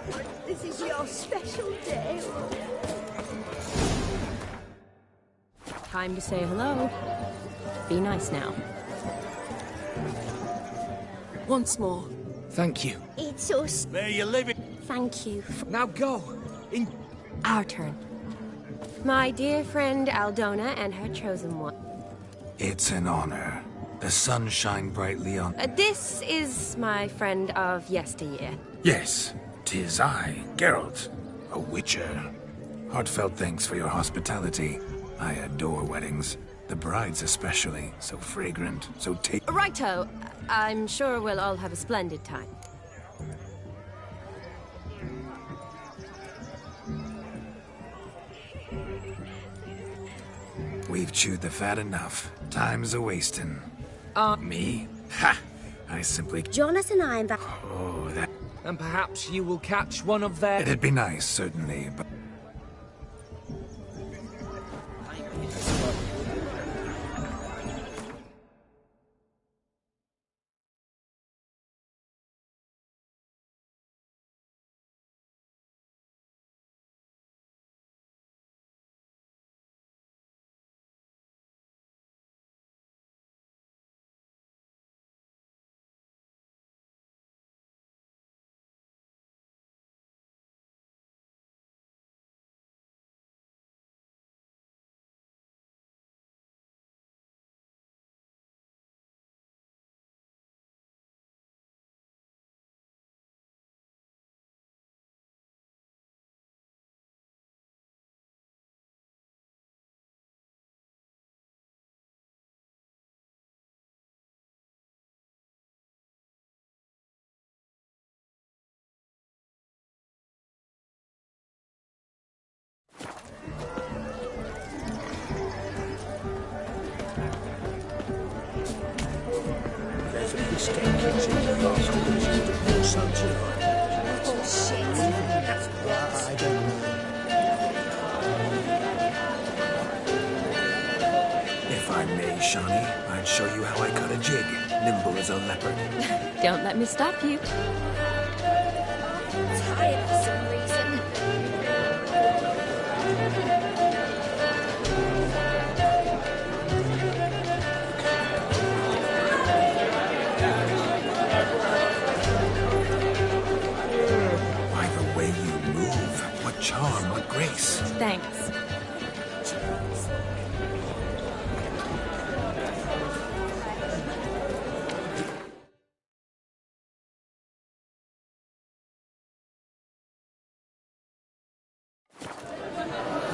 This is your special day. Time to say hello. Be nice now. Once more. Thank you. It's so... There you live it. Thank you. Now go. In... Our turn. My dear friend Aldona and her chosen one. It's an honor. The sun shine brightly on... This is my friend of yesteryear. Yes, 'tis I, Geralt, a witcher. Heartfelt thanks for your hospitality. I adore weddings. The brides especially. So fragrant, so Righto. I'm sure we'll all have a splendid time. We've chewed the fat enough. Time's a-wasting. Me? Ha! I simply... Jonas and I am back. Oh, that... And perhaps you will catch one of their... It'd be nice, certainly, but... There's a mistake in the last collision to Port Saint-Germain. Bullshit. That's gross. I don't know. If I may, Shani, I'd show you how I cut a jig, nimble as a leopard. Don't let me stop you. I'm tired for some reason. Why, the way you move. What charm, what grace. Thanks.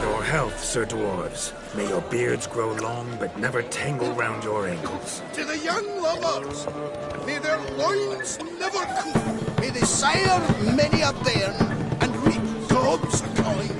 Your health, Sir Dwarves. May your beards grow long, but never tangle round your ankles. To the young lovers, may their loins never cool. May they sire many a bairn and reap gobs of coins.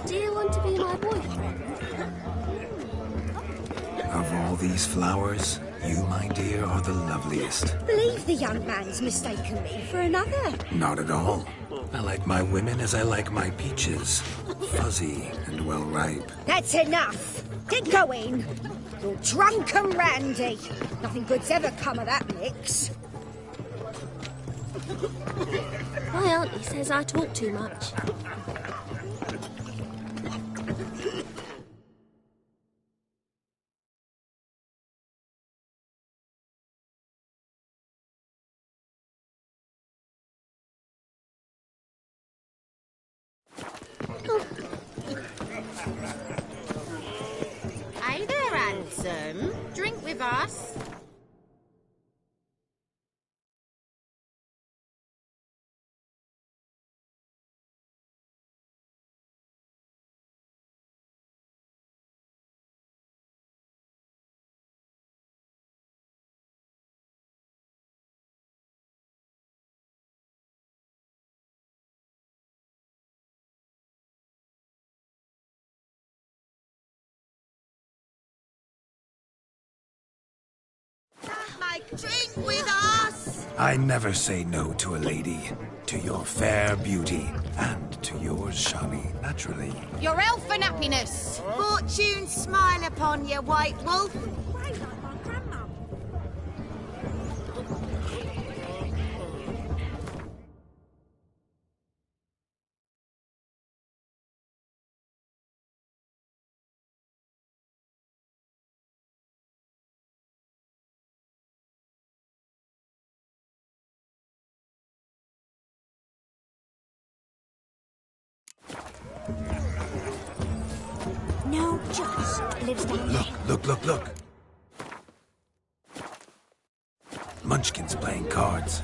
Do you want to be my boyfriend? Of all these flowers, you, my dear, are the loveliest. Believe the young man's mistaken me for another. Not at all. I like my women as I like my peaches. Fuzzy and well ripe. That's enough. Get going. You're drunk and randy. Nothing good's ever come of that mix. My auntie says I talk too much. Hey there, handsome. Drink with us. Drink with us! I never say no to a lady. To your fair beauty. And to yours, Shani, naturally. Your elfin happiness! Fortune smile upon you, White Wolf. No, just lives down there. Look. Munchkin's playing cards.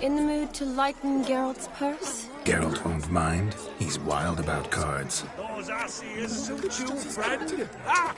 In the mood to lighten Geralt's purse? Geralt won't mind. He's wild about cards. Those I see is suit you, friend. Ah!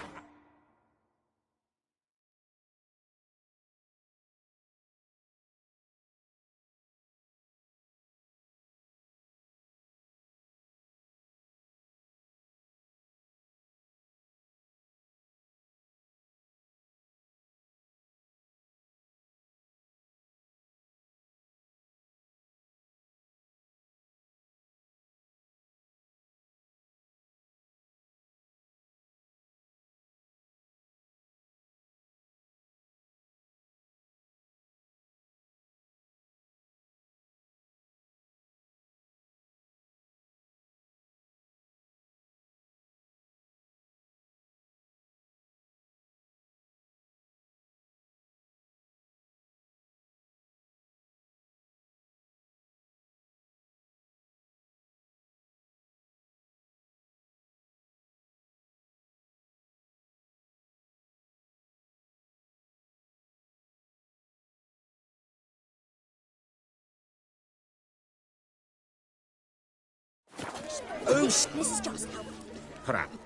Who's Mrs. Johnson?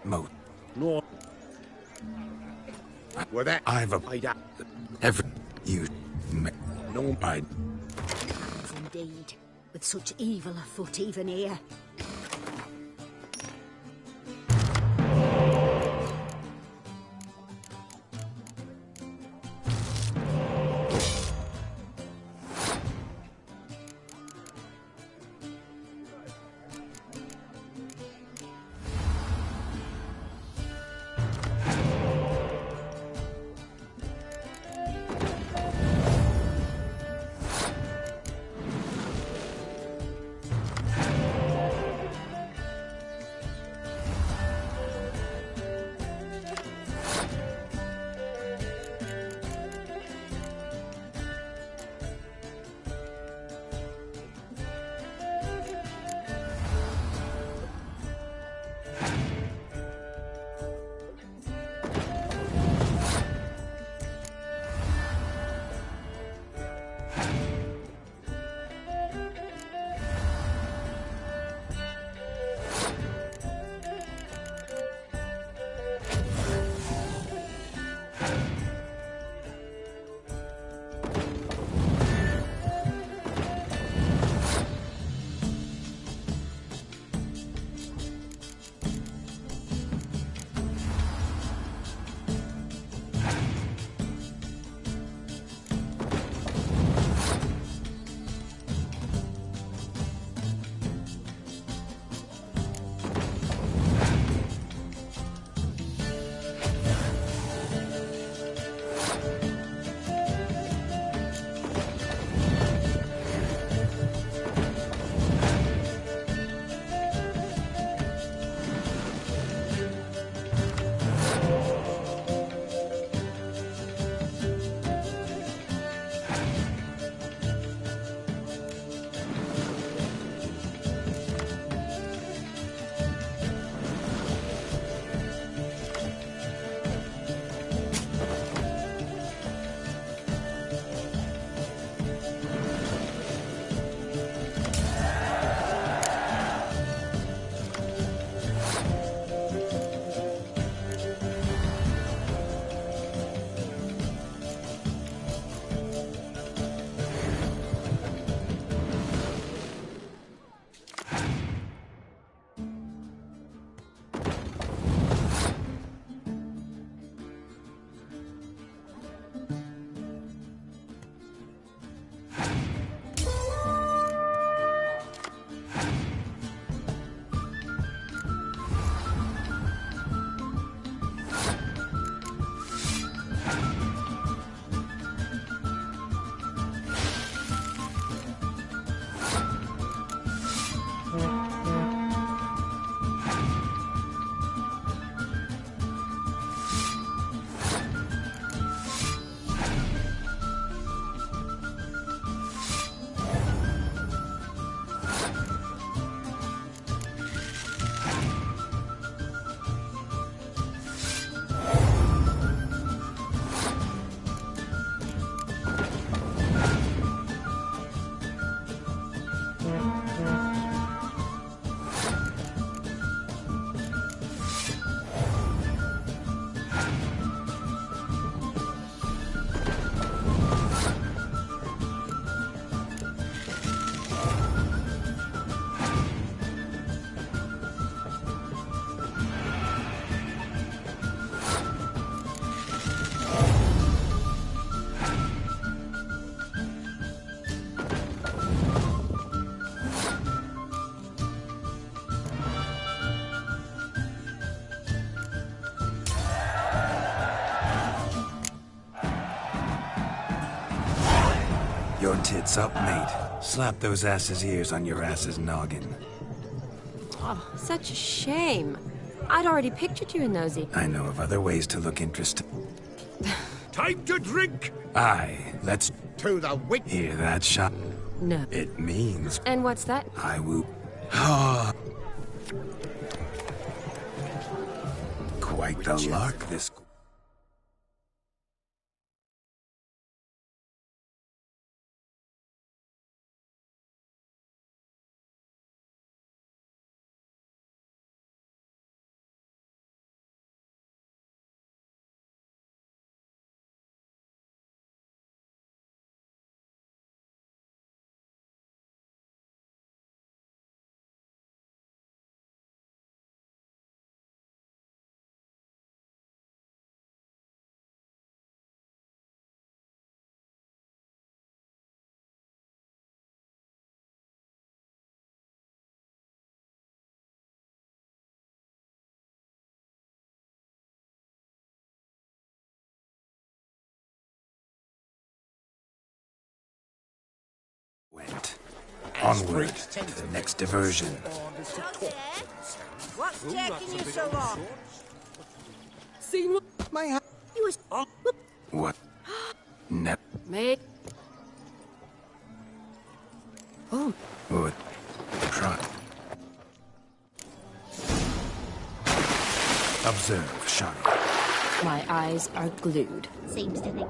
Mo. No. Well, that I've a... Every... You... No, I... Indeed. With such evil afoot even here. Tits up, mate. Slap those asses' ears on your ass's noggin. Oh, such a shame. I'd already pictured you in those. I know of other ways to look interesting. Time to drink! Aye, let's... To the wit... Hear that shot? No. It means... And what's that? I will... Ah. Quite the lark, this... went. Onward to the next diversion. What's taking you so long? Seen what my hat? He was. What? Nep. Mate. Oh. Would. Try. Observe, Shani. My eyes are glued. Seems to think.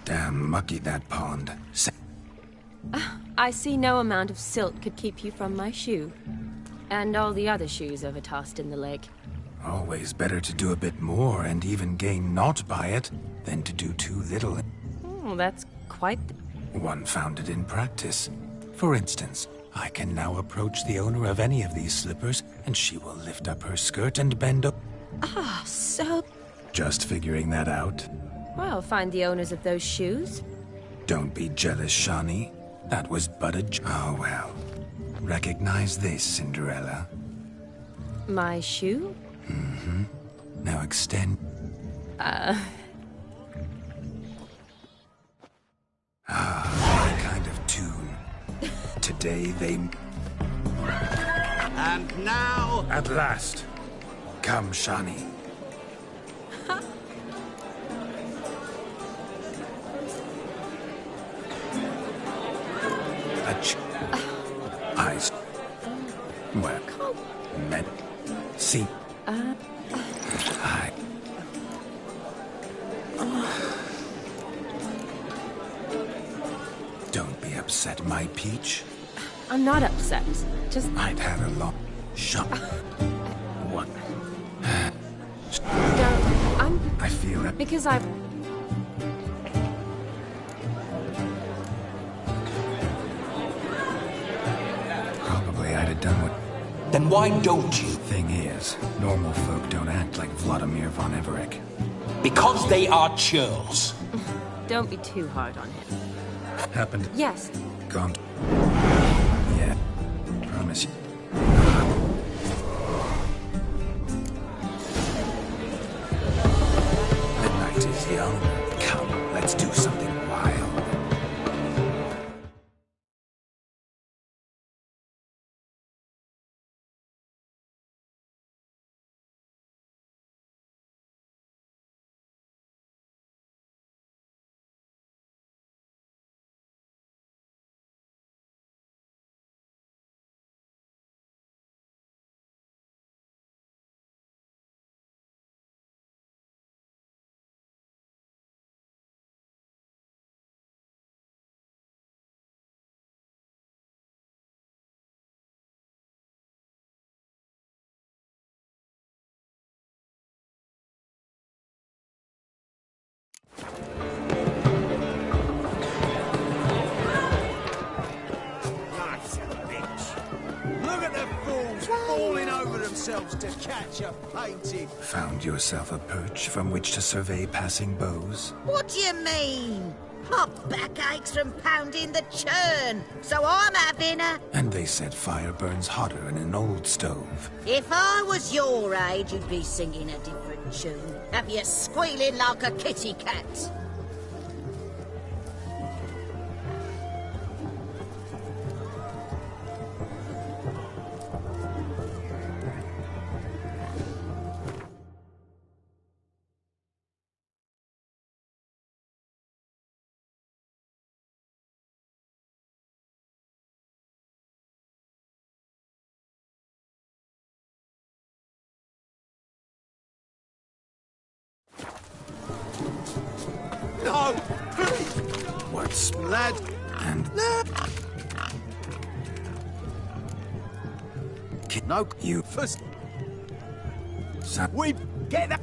Damn mucky, that pond. I see no amount of silt could keep you from my shoe. And all the other shoes overtossed in the lake. Always better to do a bit more and even gain naught by it than to do too little. Oh, that's quite... One found it in practice. For instance, I can now approach the owner of any of these slippers, and she will lift up her skirt and bend up. Ah, so... Just figuring that out. Well, find the owners of those shoes. Don't be jealous, Shani. That was but a... Oh, well. Recognize this, Cinderella. My shoe? Mm-hmm. Now extend... Ah, my kind of tune. Today they... And now... At last. Come, Shani. Eyes. Work. Men. See. I. Don't be upset, my peach. I'm not upset. Just... I'd had a long... Shut. What? No, I'm... I feel it. Because I've... Probably I'd have done what... Then why don't you? Thing is, normal folk don't act like Vladimir von Everec. Because they are churls. Don't be too hard on him. Happened. Yes. Gone. Yeah. Promise you. The night is young. Come, let's do something wild. Look at the fools falling over themselves to catch a painting. Found yourself a perch from which to survey passing bows? What do you mean? My back aches from pounding the churn, so I'm having a... And they said fire burns hotter in an old stove. If I was your age, you'd be singing a different tune. Have you squealing like a kitty cat? No! What's... Lad! And... No, you... first... We... Get that...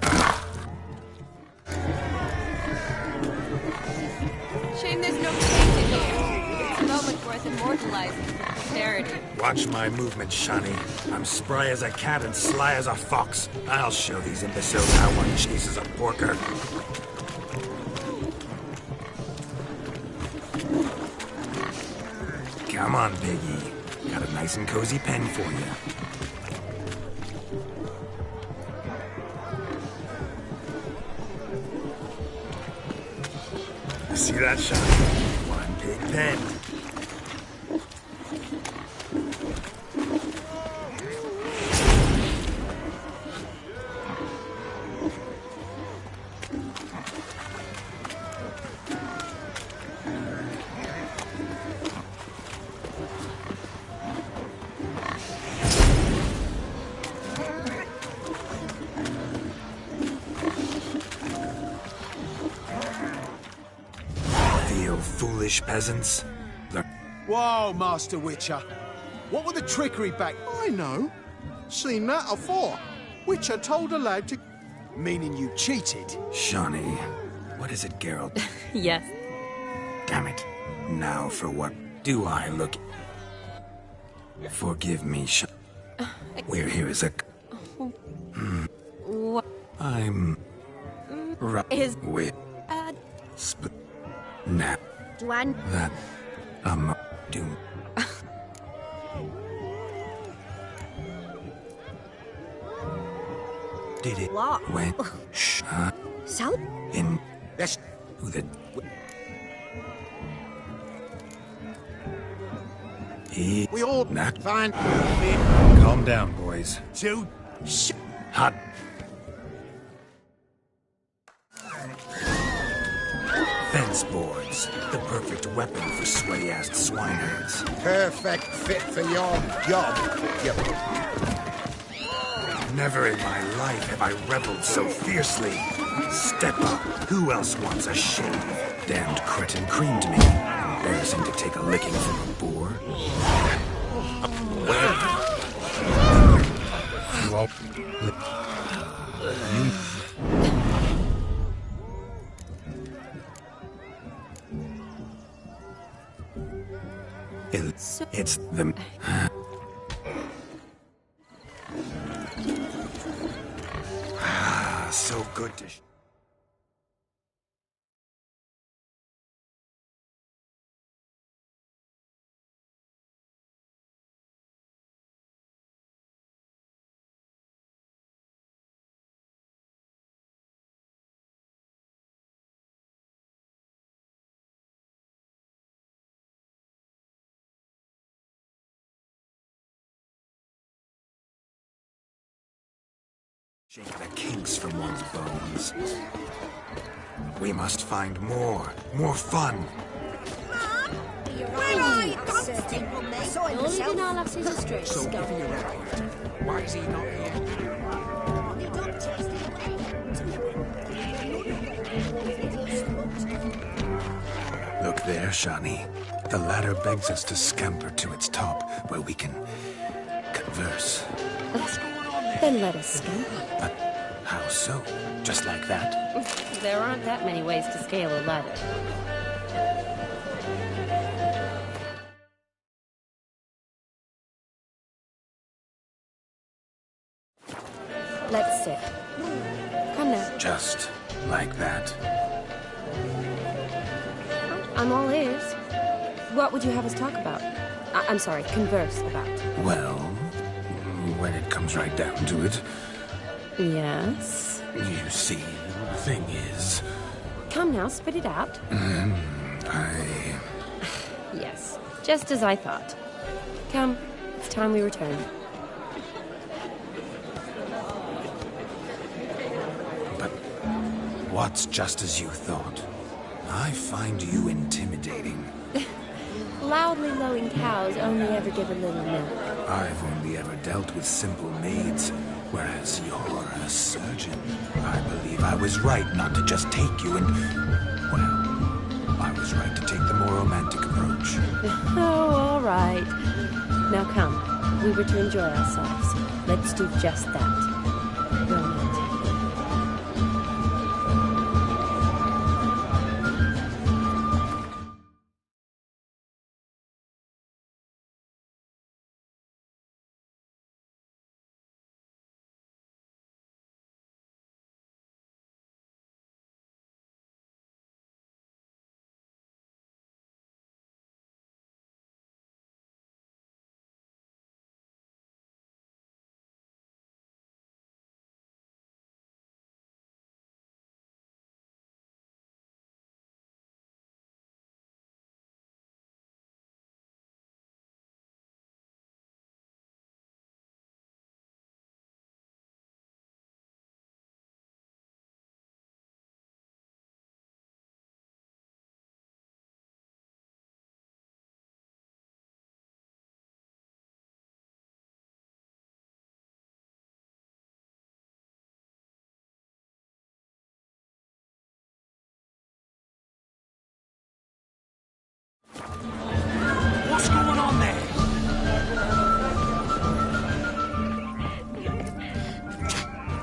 Shame there's no paint in here. It's a moment worth immortalizing for posterity. Watch my movement, Shani. I'm spry as a cat and sly as a fox. I'll show these imbeciles how one chases a porker. Come on, Piggy. Got a nice and cozy pen for you. See that shot? One big pen. Foolish peasants. Whoa, Master Witcher. What were the trickery back? I know. Seen that afore. Witcher told a lad to... Meaning you cheated? Shani, what is it, Geralt? Yes. Damn it. Now for what do I look... Forgive me, We're here as a... What? I'm... Is... with... Now... Dwan. That... doom. Did it... What? When... Shh... So? In... That's... Who the... We all... Not... Fine. Calm down, boys. Two... Hot... Fence boards. The perfect weapon for sweaty-assed swineherds. Perfect fit for your job. Never in my life have I reveled so fiercely. Step up. Who else wants a shave? Damned cretin creamed me. Embarrassing to take a licking from a boor. You all... You... It's them. So good to... Shake the kinks from one's bones. We must find more fun. Where are you? I saw him Only myself. been our lasses astray. So give me a ride. Why is he not here? Look there, Shani. The ladder begs us to scamper to its top, where we can converse. Then let us scamper. But how so? Just like that? There aren't that many ways to scale a ladder. Let's sit. Come now. Just like that. I'm all ears. What would you have us talk about? I'm sorry, converse about. Well, when it comes right down to it, Yes? you see, the thing is... Come now, spit it out. Yes, just as I thought. Come, it's time we return. But what's just as you thought? I find you intimidating. Loudly lowing cows only ever give a little milk. I've only ever dealt with simple maids, whereas you're a surgeon. I believe I was right not to just take you and... Well, I was right to take the more romantic approach. Oh, all right. Now come, we were to enjoy ourselves. Let's do just that. Romantic. What's going on there?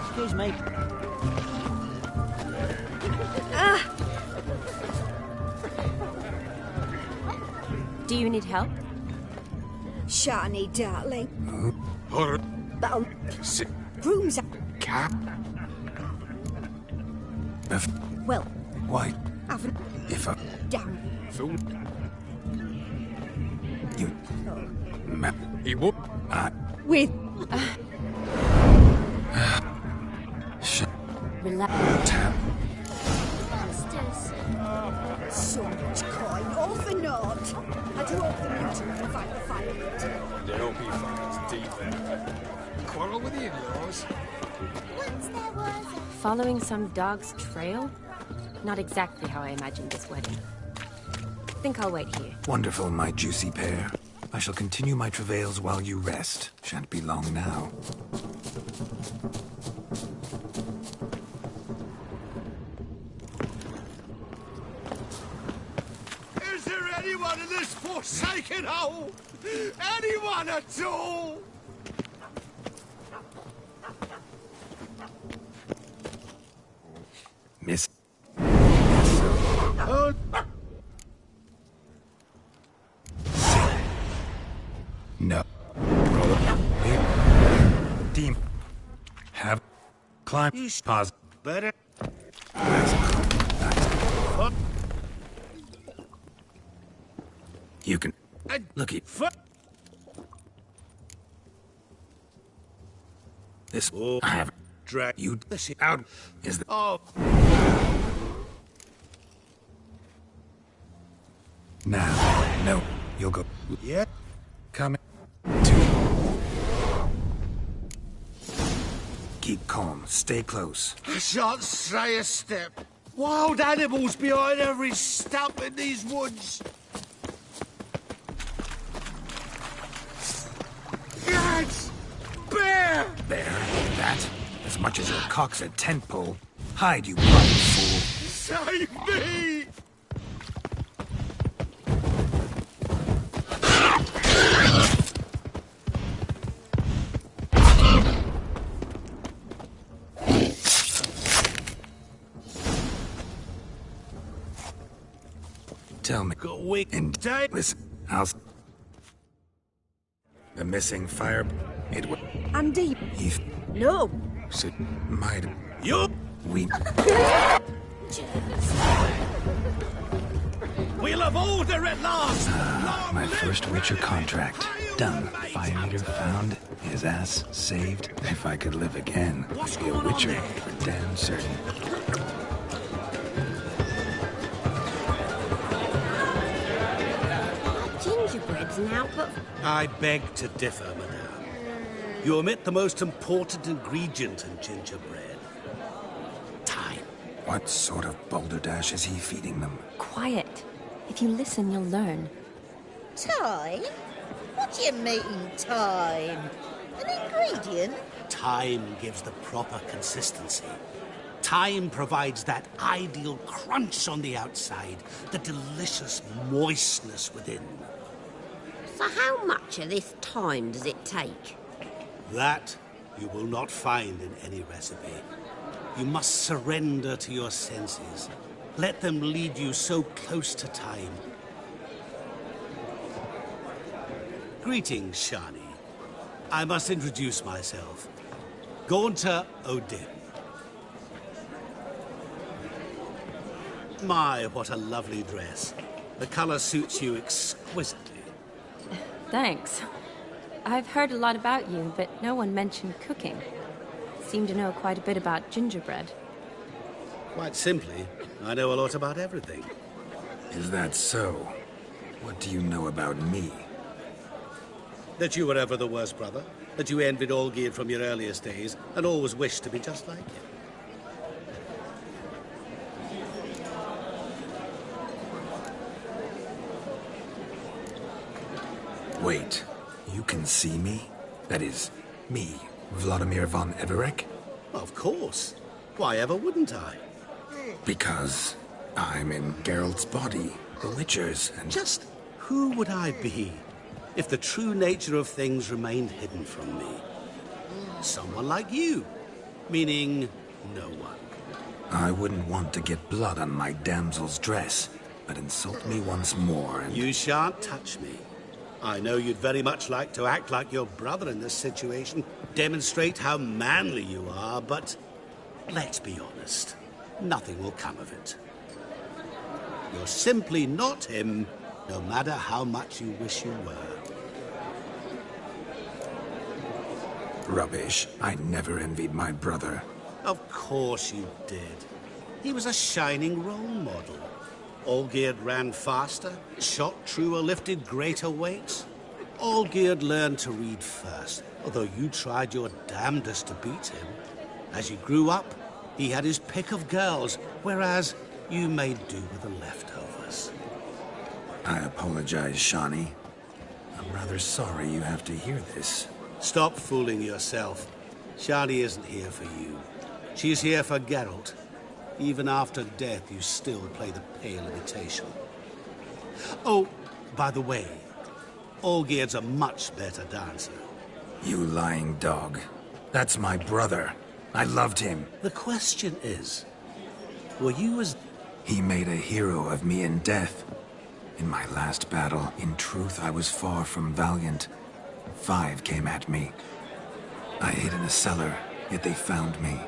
Excuse me. Do you need help? Shani, darling. Huh? Rooms Cap? well, Why? haven't If a... down. You... He whoop. With Relax. Tap. so much coin, off and not. I do hope the mutant will find the fire pit. They hope he finds deep end. Quarrel with the in-laws? Once there was Following some dog's trail? Not exactly how I imagined this wedding. Think I'll wait here. Wonderful, my juicy pair. I shall continue my travails while you rest. Shan't be long now. Is there anyone in this forsaken hole? Anyone at all? Miss... Oh. No. Team. Have... Climb... Pause. Better. You can... Look at... This... I have... Drag You... Out... Is the... Oh. Now. No. You'll go... Yeah? Come... Keep calm. Stay close. I shan't stray a step. Wild animals behind every stump in these woods. Lads! Bear! Bear? That? As much as your cock's a tent pole. Hide, you blind fool. Save me! Tell me. And listen, the missing fire. It was. Andy. He. No. So might. You. We. We'll have order at last. My first Witcher contract. Done. Fire meter found. His ass saved. If I could live again, I'd be a Witcher for damn certain. Gingerbread's an output. I beg to differ, madame. You omit the most important ingredient in gingerbread. Time. What sort of balderdash is he feeding them? Quiet. If you listen, you'll learn. Time? What do you mean, time? An ingredient? Time gives the proper consistency. Time provides that ideal crunch on the outside, the delicious moistness within. So how much of this time does it take? That you will not find in any recipe. You must surrender to your senses. Let them lead you so close to time. Greetings, Shani. I must introduce myself. Gaunter O'Dim. My, what a lovely dress. The color suits you exquisitely. Thanks. I've heard a lot about you, but no one mentioned cooking. Seem to know quite a bit about gingerbread. Quite simply, I know a lot about everything. Is that so? What do you know about me? That you were ever the worst brother. That you envied Olgierd from your earliest days, and always wished to be just like him. Wait, you can see me? That is, me, Vladimir von Everec? Of course. Why ever wouldn't I? Because I'm in Geralt's body, the Witcher's, and... Just who would I be if the true nature of things remained hidden from me? Someone like you. Meaning, no one. I wouldn't want to get blood on my damsel's dress, but insult me once more and... You shan't touch me. I know you'd very much like to act like your brother in this situation, demonstrate how manly you are, but let's be honest, nothing will come of it. You're simply not him, no matter how much you wish you were. Rubbish. I never envied my brother. Of course you did. He was a shining role model. Olgierd ran faster, shot truer, lifted greater weights. Olgierd learned to read first, although you tried your damnedest to beat him. As you grew up, he had his pick of girls, whereas you made do with the leftovers. I apologize, Shani. I'm rather sorry you have to hear this. Stop fooling yourself. Shani isn't here for you. She's here for Geralt. Even after death, you still play the pale imitation. Oh, by the way, Olgierd's a much better dancer. You lying dog. That's my brother. I loved him. The question is, were you as... He made a hero of me in death. In my last battle, in truth, I was far from valiant. 5 came at me. I hid in a cellar, yet they found me.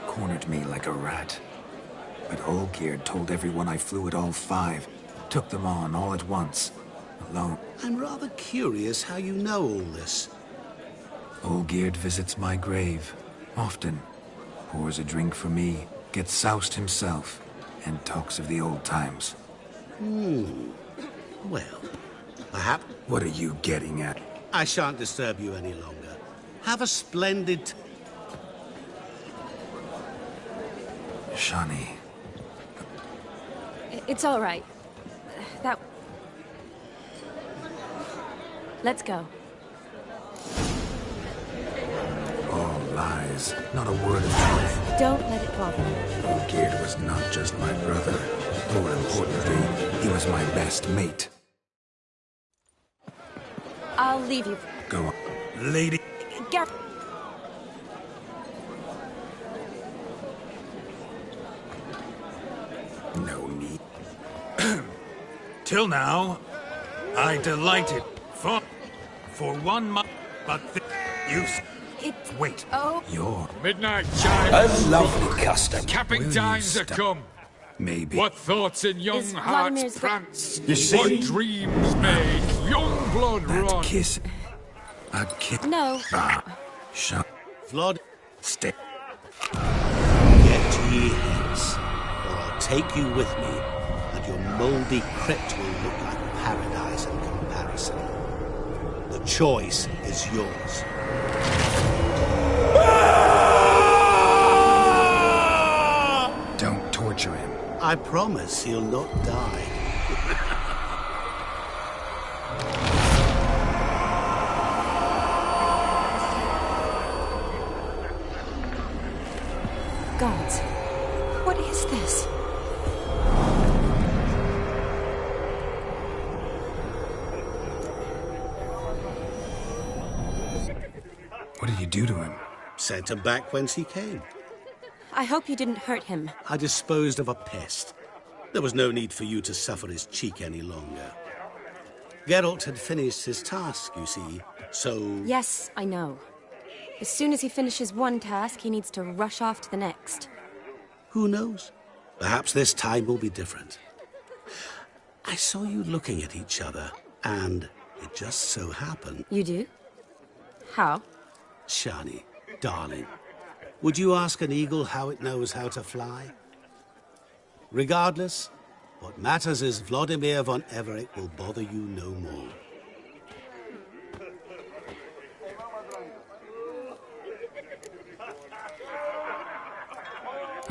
Cornered me like a rat. But Olgierd told everyone I flew at all 5. Took them on all at once. Alone. I'm rather curious how you know all this. Olgierd visits my grave. Often. Pours a drink for me. Gets soused himself. And talks of the old times. Well, perhaps... What are you getting at? I shan't disturb you any longer. Have a splendid... Shani. It's all right. Let's go. All lies. Not a word of truth. Don't let it bother you. Olgierd was not just my brother. More importantly, he was my best mate. I'll leave you. Go on. Lady. Geralt. No need. Till now, I delighted for 1 month, but wait. Oh. You're Midnight chimes. A lovely custom. Capping times are come. Maybe. What thoughts in young Is hearts Vladimir's prance? You see? What dreams made young blood run? Kiss. A kiss. No. Shut. Vlad, Stay. get ye hence, or I'll take you with me, and your mouldy crypt will look like paradise in comparison. The choice is yours. Don't torture him. I promise he'll not die. Gods. What is this? What did you do to him? Sent him back whence he came. I hope you didn't hurt him. I disposed of a pest. There was no need for you to suffer his cheek any longer. Geralt had finished his task, you see, so... Yes, I know. As soon as he finishes one task, he needs to rush off to the next. Who knows? Perhaps this time will be different. I saw you looking at each other, and it just so happened... You do? How? Shani, darling, would you ask an eagle how it knows how to fly? Regardless, what matters is Vladimir von Everec will bother you no more.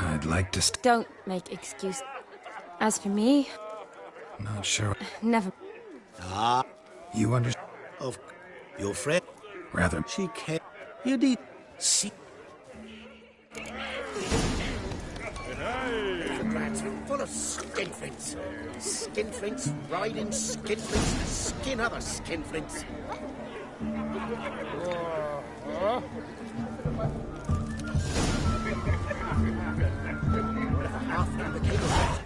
I'd like to Don't make excuse. As for me... Not sure. Never... Ah. You understand? Of... Your friend... Rather... She can't... You need... See... Rats full of skinflints. Skinflints riding skinflints to skin other skinflints. Half the cable.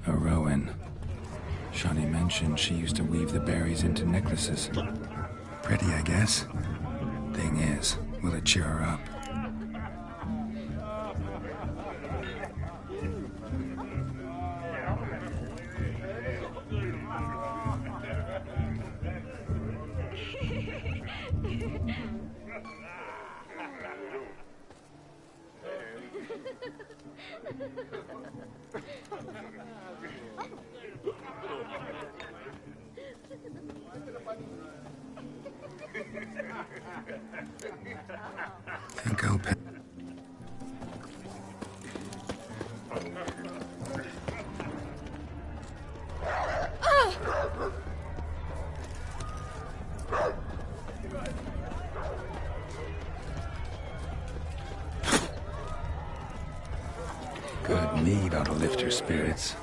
A Rowan. Shani mentioned she used to weave the berries into necklaces. Pretty, I guess. Thing is, will it cheer her up? Think I'll pay. Good mead ought to lift your spirits.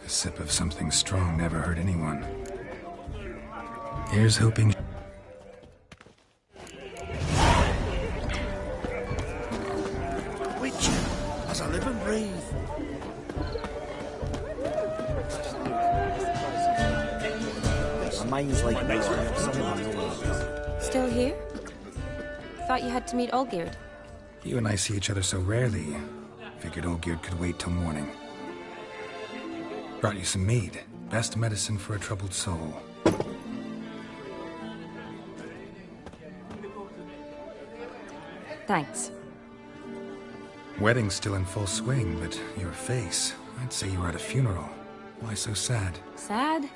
A sip of something strong never hurt anyone. Here's hoping. Witcher, as I live and breathe. My mind's like Still here? Thought you had to meet Olgierd. You and I see each other so rarely. Figured Olgierd could wait till morning. Brought you some mead. Best medicine for a troubled soul. Thanks. Wedding's still in full swing, but your face, I'd say you were at a funeral. Why so sad? Sad?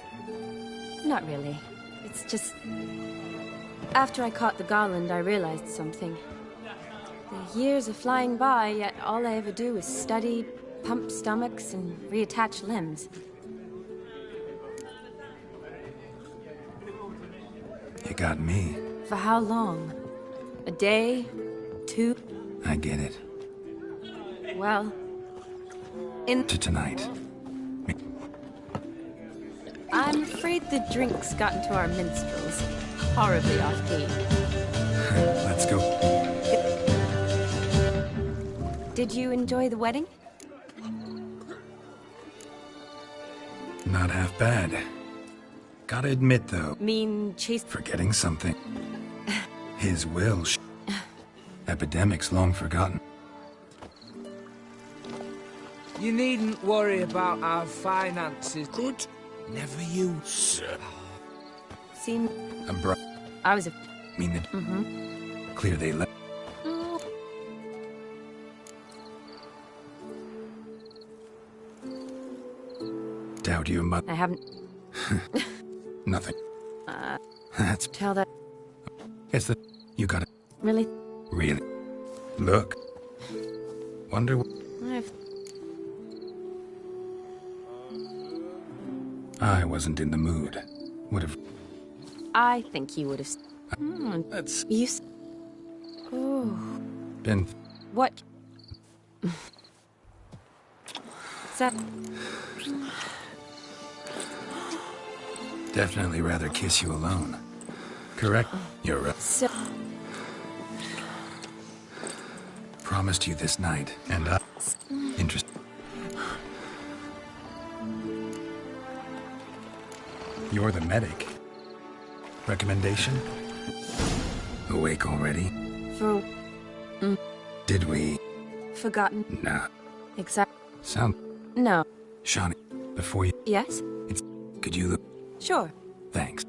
Not really. It's just... After I caught the garland, I realized something. The years are flying by, yet all I ever do is study, pump stomachs, and reattach limbs. You got me. For how long? A day? 2? I get it. Well... In... To tonight. I'm afraid the drinks got into our minstrels. Horribly off-key. Let's go. Did you enjoy the wedding? Not half bad. Gotta admit, though. Mean chase... Forgetting something. His will. Epidemics long forgotten. You needn't worry about our finances. Good. Never you, sir. Seemed... I was a... mean that... Clear they left. Doubt you, I haven't... Nothing. That's... Tell that... It's the... You got it. Really? Really? Look. Wonder what... I wasn't in the mood. Would have... I think you would have... That's... You... Oh... Been... What? That... Definitely rather kiss you alone. Correct? You're right. So... Promised you this night, and I... Interest... You're the medic. Recommendation? Awake already? For... Did we... Forgotten? Nah. Exact... Sound... No. Shawnee, before you... Yes? It's... Could you look... Sure. Thanks.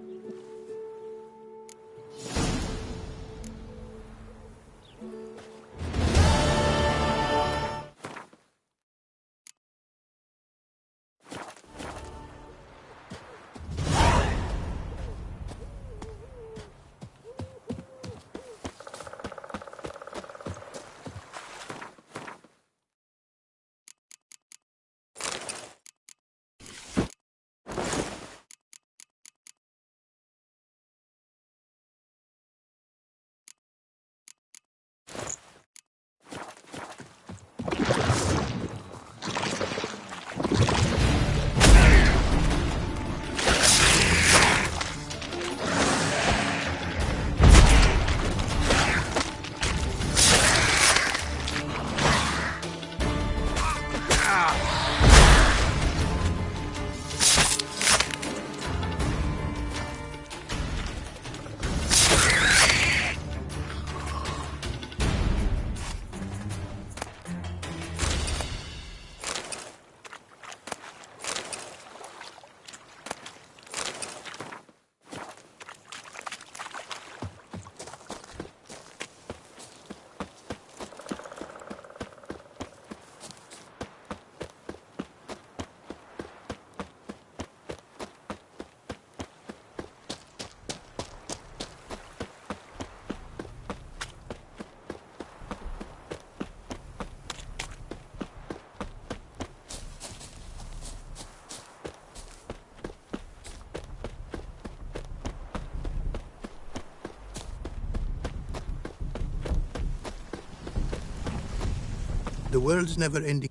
The world's never ending.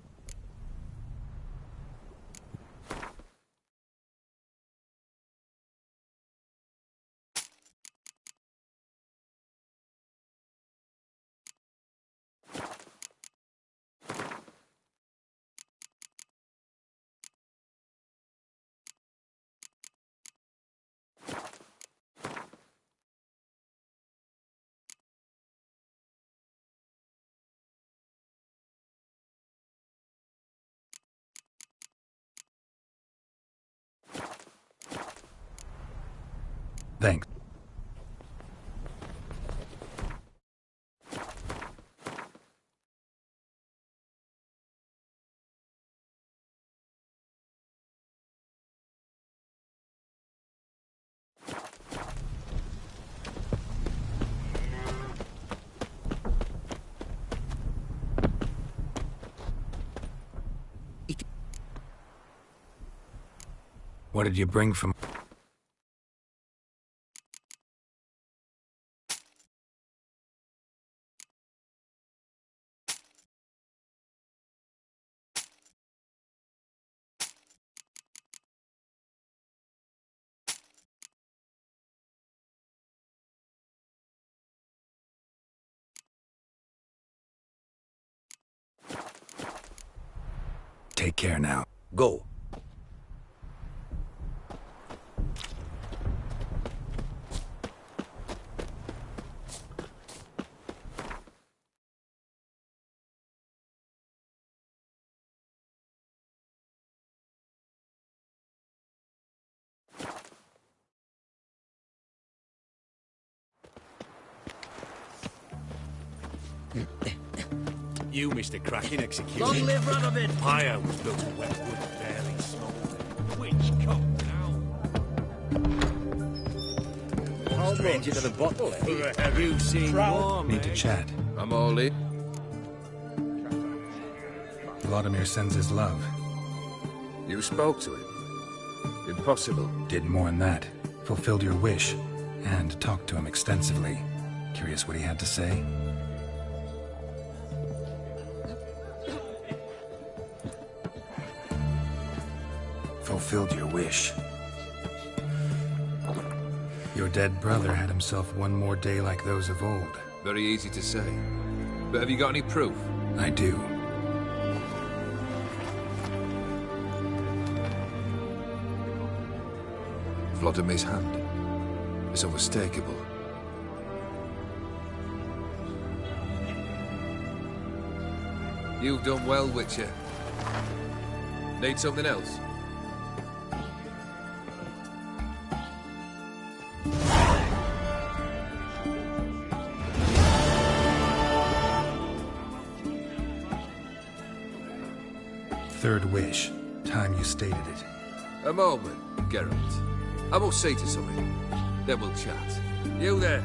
Thanks. What did you bring from... Take care now. Go. You, Mr. Cracking Execution. Long live Radovid! Pyre was built of wet wood, barely smoked. Which cock now? Straight into the bottle, eh? Have you seen more, Need to chat. I'm all in. Vladimir sends his love. You spoke to him? Impossible. Did more than that. Fulfilled your wish. And talked to him extensively. Curious what he had to say? Fulfilled your wish. Your dead brother had himself one more day like those of old. Very easy to say. But have you got any proof? I do. Vladimir's hand is unmistakable. You've done well, Witcher. Need something else? Third wish. Time you stated it. A moment, Geralt. I must see to something. Then we'll chat. You there.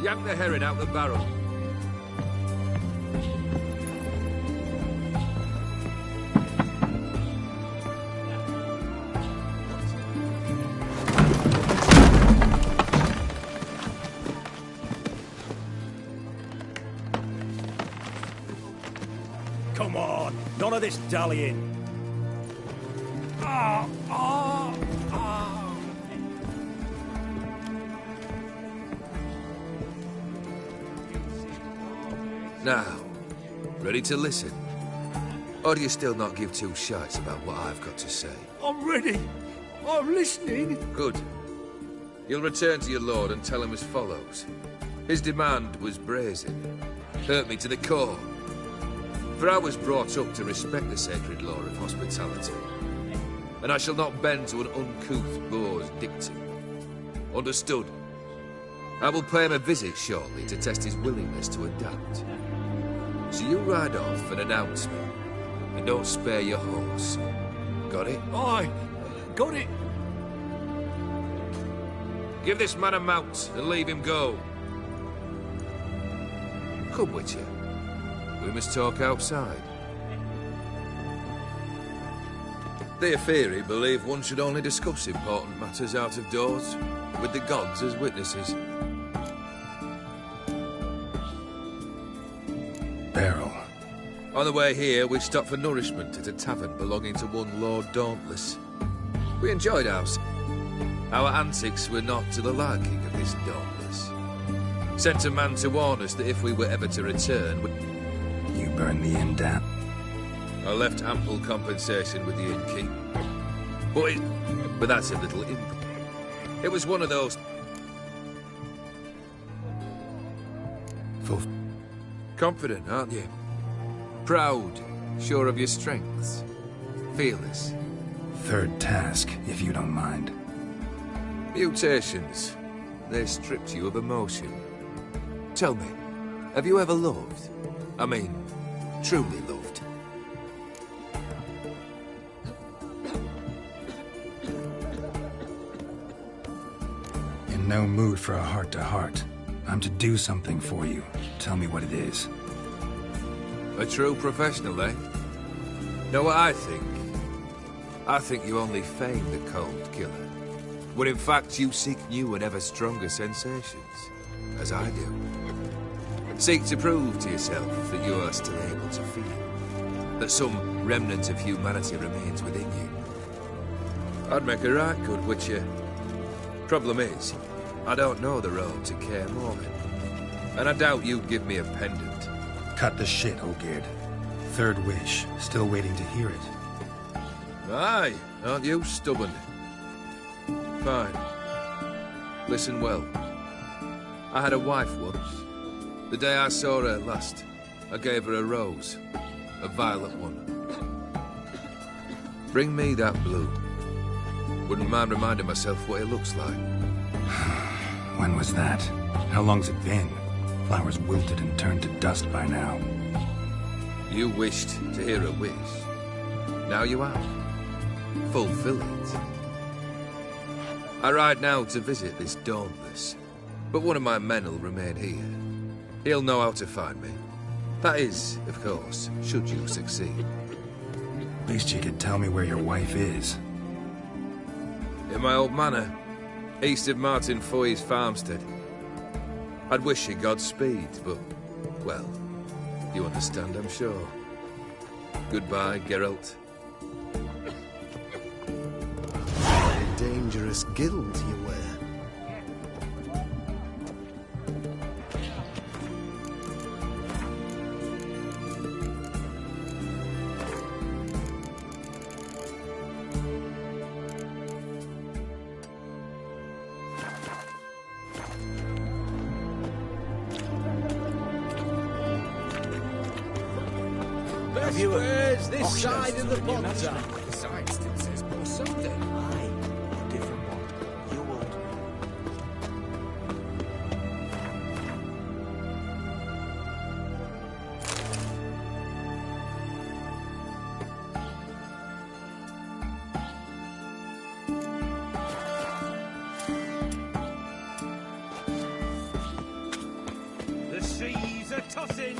Yank the herring out the barrel. Come on, none of this dallying. Now, ready to listen? Or do you still not give two shites about what I've got to say? I'm ready. I'm listening. Good. You'll return to your lord and tell him as follows. His demand was brazen. Hurt me to the core. For I was brought up to respect the sacred law of hospitality. And I shall not bend to an uncouth boor's dictum. Understood? I will pay him a visit shortly to test his willingness to adapt. So you ride off and announce me. And don't spare your horse. Got it? Aye, got it. Give this man a mount and leave him go. Come, Witcher. We must talk outside. Theopheri believe one should only discuss important matters out of doors, with the gods as witnesses. Beryl. On the way here, we stopped for nourishment at a tavern belonging to one Lord Dauntless. We enjoyed ours. Our antics were not to the liking of this Dauntless. Sent a man to warn us that if we were ever to return... You burned the inn down? I left ample compensation with the innkeep. But that's a little input. It was one of those... Confident, aren't you? Proud, sure of your strengths. Fearless. Third task, if you don't mind. Mutations. They stripped you of emotion. Tell me, have you ever loved? I mean, truly loved? In no mood for a heart-to-heart. I'm to do something for you. Tell me what it is. A true professional, eh? Know what I think? I think you only feign the cold killer. When in fact you seek new and ever stronger sensations. As I do. Seek to prove to yourself that you are still able to feel. That some remnant of humanity remains within you. I'd make a right good witcher. Problem is, I don't know the road to Kaer Morhen. And I doubt you'd give me a pendant. Cut the shit, Olgierd. Third wish. Still waiting to hear it. Aye, aren't you stubborn? Fine. Listen well. I had a wife once. The day I saw her last, I gave her a rose. A violet one. Bring me that blue. Wouldn't mind reminding myself what it looks like. When was that? How long's it been? Flowers wilted and turned to dust by now. You wished to hear a wish. Now you have. Fulfill it. I ride now to visit this Dauntless, but one of my men will remain here. He'll know how to find me. That is, of course, should you succeed. At least you could tell me where your wife is. In my old manor, east of Martin Foy's farmstead. I'd wish you Godspeed, but, well, you understand, I'm sure. Goodbye, Geralt. A dangerous guild you wear. Where's this side of the pond? The sign still says Paul Sunday. Aye, a different one. You would. The seas are tossing.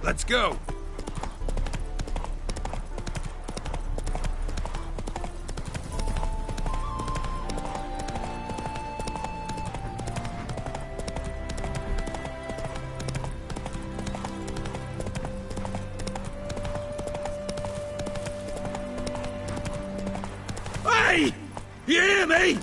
Let's go! Hey! You hear me?